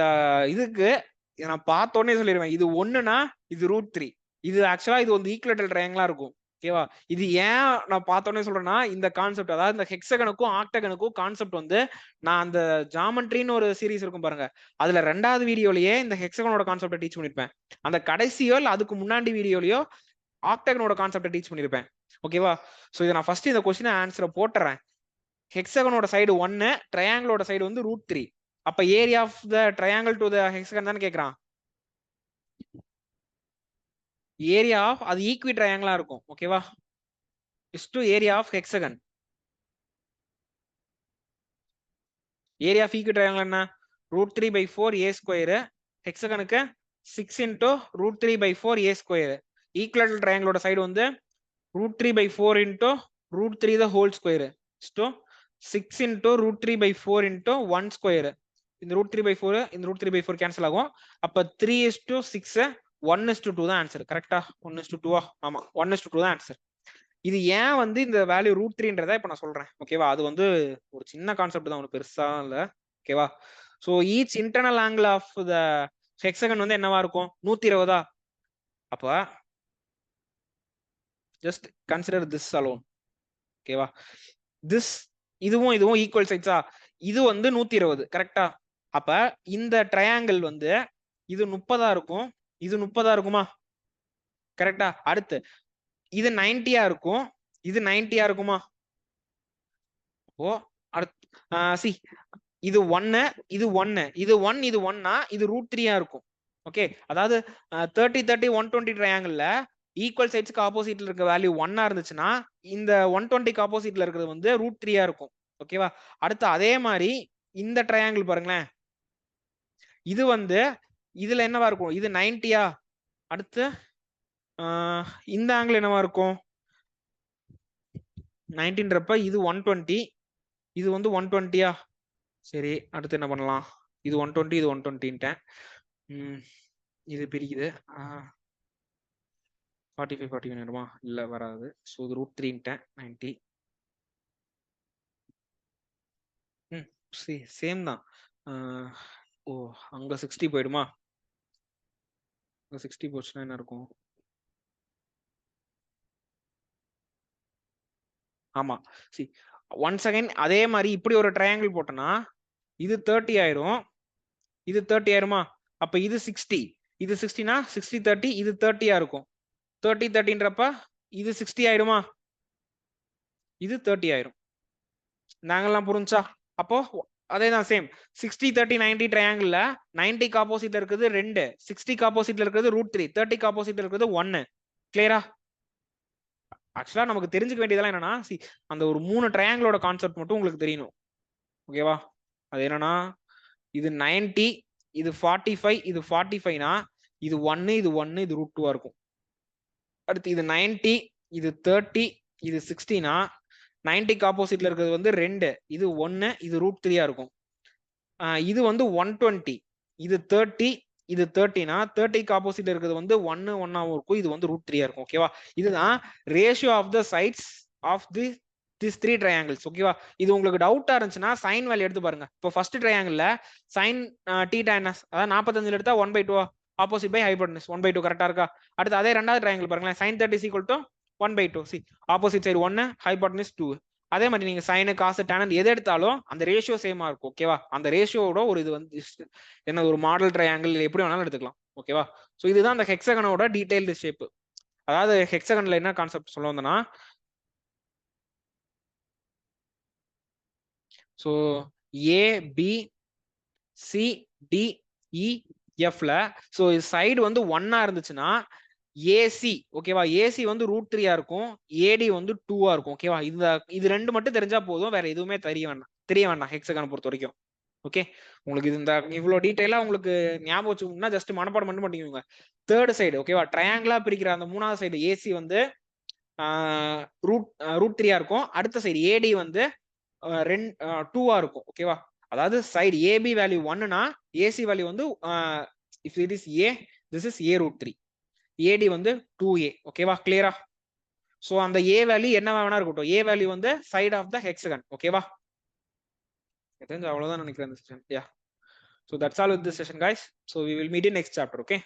Speaker 1: இதுக்கு நான் பார்த்தோன்னே சொல்லிடுவேன். இது 1னா இது √3. இது ஆக்சுவலா இது வந்து ஈக்குவலேட்டரல் ட்ரையாங்கிளா இருக்கும். ஓகேவா? இது ஏன் நான் பார்த்தோன்னே சொல்றேன்னா இந்த கான்செப்ட் அதாவது இந்த ஹெக்ஸகனுக்கும் ஆக்டகனுக்கும் கான்செப்ட் வந்து நான் அந்த ஜாமெட்ரின்னு ஒரு சீரிஸ் இருக்கும் பாருங்க, அதுல 2வது வீடியோலயே இந்த ஹெக்ஸகனோட கான்செப்டை டீச் பண்ணிருப்பேன். அந்த கடைசியோ இல்ல அதுக்கு முன்னாடி வீடியோலயோ ஆக்டகனோட கான்செப்டை டீச் பண்ணிருப்பேன். ஓகேவா? சோ இதை நான் ஃபர்ஸ்ட் இந்த கொஸ்டின் ஆன்சரை போட்டுறேன். ஹெக்ஸகனோட சைடு 1, ட்ரையாங்கிளோட சைடு வந்து √3. அப்ப area of the triangle to the hexagon தானே கேக்குறான். ஏரியா ஆஃப் அது ஈக்வி ட்ரையாங்கிளா இருக்கும். ஓகேவா? Is to area of hexagon. Area of equi triangle என்ன? √3 by 4 a ஸ்கொயர். ஹெக்ஸகனுக்கு 6 into √3 by 4 a square. Equilateral ட்ரையாங்கிளோட சைடு வந்து √3 by 4 into √3 the whole square. So 6 into √3 by 4 into 1 square. இந்த √3 by 4 இந்த √3 by 4 கேன்சல் ஆகும். அப்ப 3:6 1:2 தான் ஆன்சர். கரெக்டா? 1:2. ஆமா, 1:2 தான் ஆன்சர். இது ஏன் வந்து இந்த வேல்யூ √3ன்றதை இப்ப நான் சொல்றேன். ஓகேவா? அது வந்து ஒரு சின்ன கான்செப்ட் தான், ஒன்றும் பெருசா இல்ல. ஓகேவா? So each internal angle of the hexagon வந்து என்னவா இருக்கும்? 120. அப்ப just consider this alone. ஓகேவா? this இதுவும் இதுவும் ஈக்குவல் சைட்ஸா? இது வந்து 120. கரெக்டா? அப்ப இந்த ட்ரையாங்கிள் வந்து இது 30 இருக்கும், இது 30 இருக்குமா? கரெக்டா? அடுத்து இது 90 இருக்கும், இது 90 இருக்குமா? ஓ சி இது 1 இது 1 இது 1 இது 1னா இது √3 இருக்கும். ஓகே, அதாவது 30 30 120 ட்ரையாங்கிள்ல ஈக்குவல் சைட்ஸ்க்கு ஆப்போசிட்ல இருக்க வேல்யூ 1 இருந்துச்சுன்னா இந்த 120க்கு ஆப்போசிட்ல இருக்கிறது வந்து √3 இருக்கும். ஓகேவா? அடுத்து அதே மாதிரி இந்த ட்ரையாங்கிள் பாருங்களேன், இது வந்து இதுல என்னவா இருக்கும்? இது 90யா? அடுத்து இந்த ஆங்கிள் என்னவா இருக்கும்? 19ன்றப்ப இது 120, இது வந்து 120யா? சரி, அடுத்து என்ன பண்ணலாம்? இது 120, இது 120ன்ட்டேன். இது பிரிக்குது. 45 41 வருமா? இல்ல வராது. ஸோ இது √3ன்ட்டேன் 90. சேம் தான். ஓ, அங்க 60 போயிடுமா? அங்க 60 போச்சுன்னா என்ன இருக்கும்? ஆமா, சி ஒன்ஸ் அகைன் அதே மாதிரி இப்படி ஒரு ட்ரையாங்கிள் போட்டோம்னா இது 30 ஆயிரும், இது 30 ஆயிருமா? அப்ப இது 60, இது 60னா 60 30, இது 30 இருக்கும். 30 30ன்றப்ப இது 60 ஆயிடுமா? இது 30 ஆயிரும். நாங்கெல்லாம் புரிஞ்சா? அப்போ அதேதான் சேம் 60 30 90 ட்ரையாங்கிள்ல 90க்கு ஆப்போசிட்ல இருக்குது 2, 60க்கு ஆப்போசிட்ல இருக்கிறது √3, 30க்கு ஆப்போசிட்ல இருக்கிறது 1. கிளியரா? ஆக்சுவலா நமக்கு தெரிஞ்சுக்க வேண்டியதெல்லாம் என்னன்னா, அந்த ஒரு 3 ட்ரையாங்கிளோட கான்செப்ட் மட்டும் உங்களுக்கு தெரியணும். ஓகேவா? அது என்னன்னா, இது 90, இது 45, இது 45னா இது 1, இது 1, இது √2 இருக்கும். அடுத்து இது 90, இது 30, இது 60னா 90க்கு ஆப்போசிட்ல இருக்கிறது வந்து 2, இது 1, இது √3 இருக்கும். இது வந்து 120, இது 30, இது 30னா 30க்கு ஆப்போசிட்ல இருக்கிறது வந்து 1 1ஆவும் இருக்கும், இது வந்து √3 இருக்கும். ஓகேவா? இதுதான் ratio of the sides of this 3 triangles. ஓகேவா? இது உங்களுக்கு டவுட்டா இருந்துச்சுன்னா சைன் வேல்யூ எடுத்து பாருங்க. இப்போ ஃபர்ஸ்ட் ட்ரையாங்கிள்ல சைன் θns அதாவது 45 எடுத்தா 1/2 ஆப்போசிட் பை ஹைபோடெனஸ் 1/2 கரெக்டா இருக்கா? அடுத்து அதே ரெண்டாவது ட்ரையாங்கிள் பாருங்களேன், sin 30 is equal to 1/2. C opposite side 1, hypotenuse 2. அதே மாதிரி நீங்க சைனு காசு டேன் எது எடுத்தாலும் அந்த ரேஷியோ சேமா இருக்கும். ஓகேவா? அந்த ரேஷியோட ஒரு இது வந்து என்ன ஒரு மாடல் ட்ரையாங்கிள் எப்படி வேணாலும் எடுத்துக்கலாம். ஓகேவா? ஸோ இதுதான் அந்த ஹெக்ஸகனோட டீடைல்டு ஷேப். அதாவது ஹெக்ஸகன்ல என்ன கான்செப்ட் சொல்ல வந்தனா, ஸோ ஏ பி சி டி இ எஃப்ல ஸோ சைடு வந்து 1 இருந்துச்சுன்னா ஏசி ஓகேவா, ஏசி வந்து √3 இருக்கும், ஏடி வந்து 2 இருக்கும். ஓகேவா? இது ரெண்டு மட்டும் தெரிஞ்சா போதும், வேற எதுவுமே தெரிய வேண்டாம் ஹெக்ஸகனை பொறுத்த வரைக்கும். ஓகே, உங்களுக்கு இது இந்த இவ்வளவு டீடைலா உங்களுக்கு ஞாபகம் வச்சுக்கணும்னா ஜஸ்ட் மனப்பாடம் மட்டும் பண்ணிக்கோங்க. தேர்ட் சைடு ஓகேவா, ட்ரையாங்கிளா பிரிக்கிற அந்த மூணாவது சைடு ஏசி வந்து √3 இருக்கும். அடுத்த சைடு ஏடி வந்து 2 இருக்கும். ஓகேவா? அதாவது சைடு ஏபி வேல்யூ 1னா ஏசி வேல்யூ வந்து if it is A, this is A √3, AD வந்து 2a. ஓகேவா? கிளியரா? சோ அந்த ஏ வேல்யூ என்ன வேணா இருக்கட்டும், ஏ வேல்யூ வந்து சைடு ஆஃப் த ஹெக்ஸகன். ஓகேவா? தெரிஞ்சு அவ்வளவுதான் நினைக்கிறேன் இந்த session. Yeah, so that's all with this session guys. So we will meet in next chapter. Okay,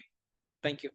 Speaker 1: thank you.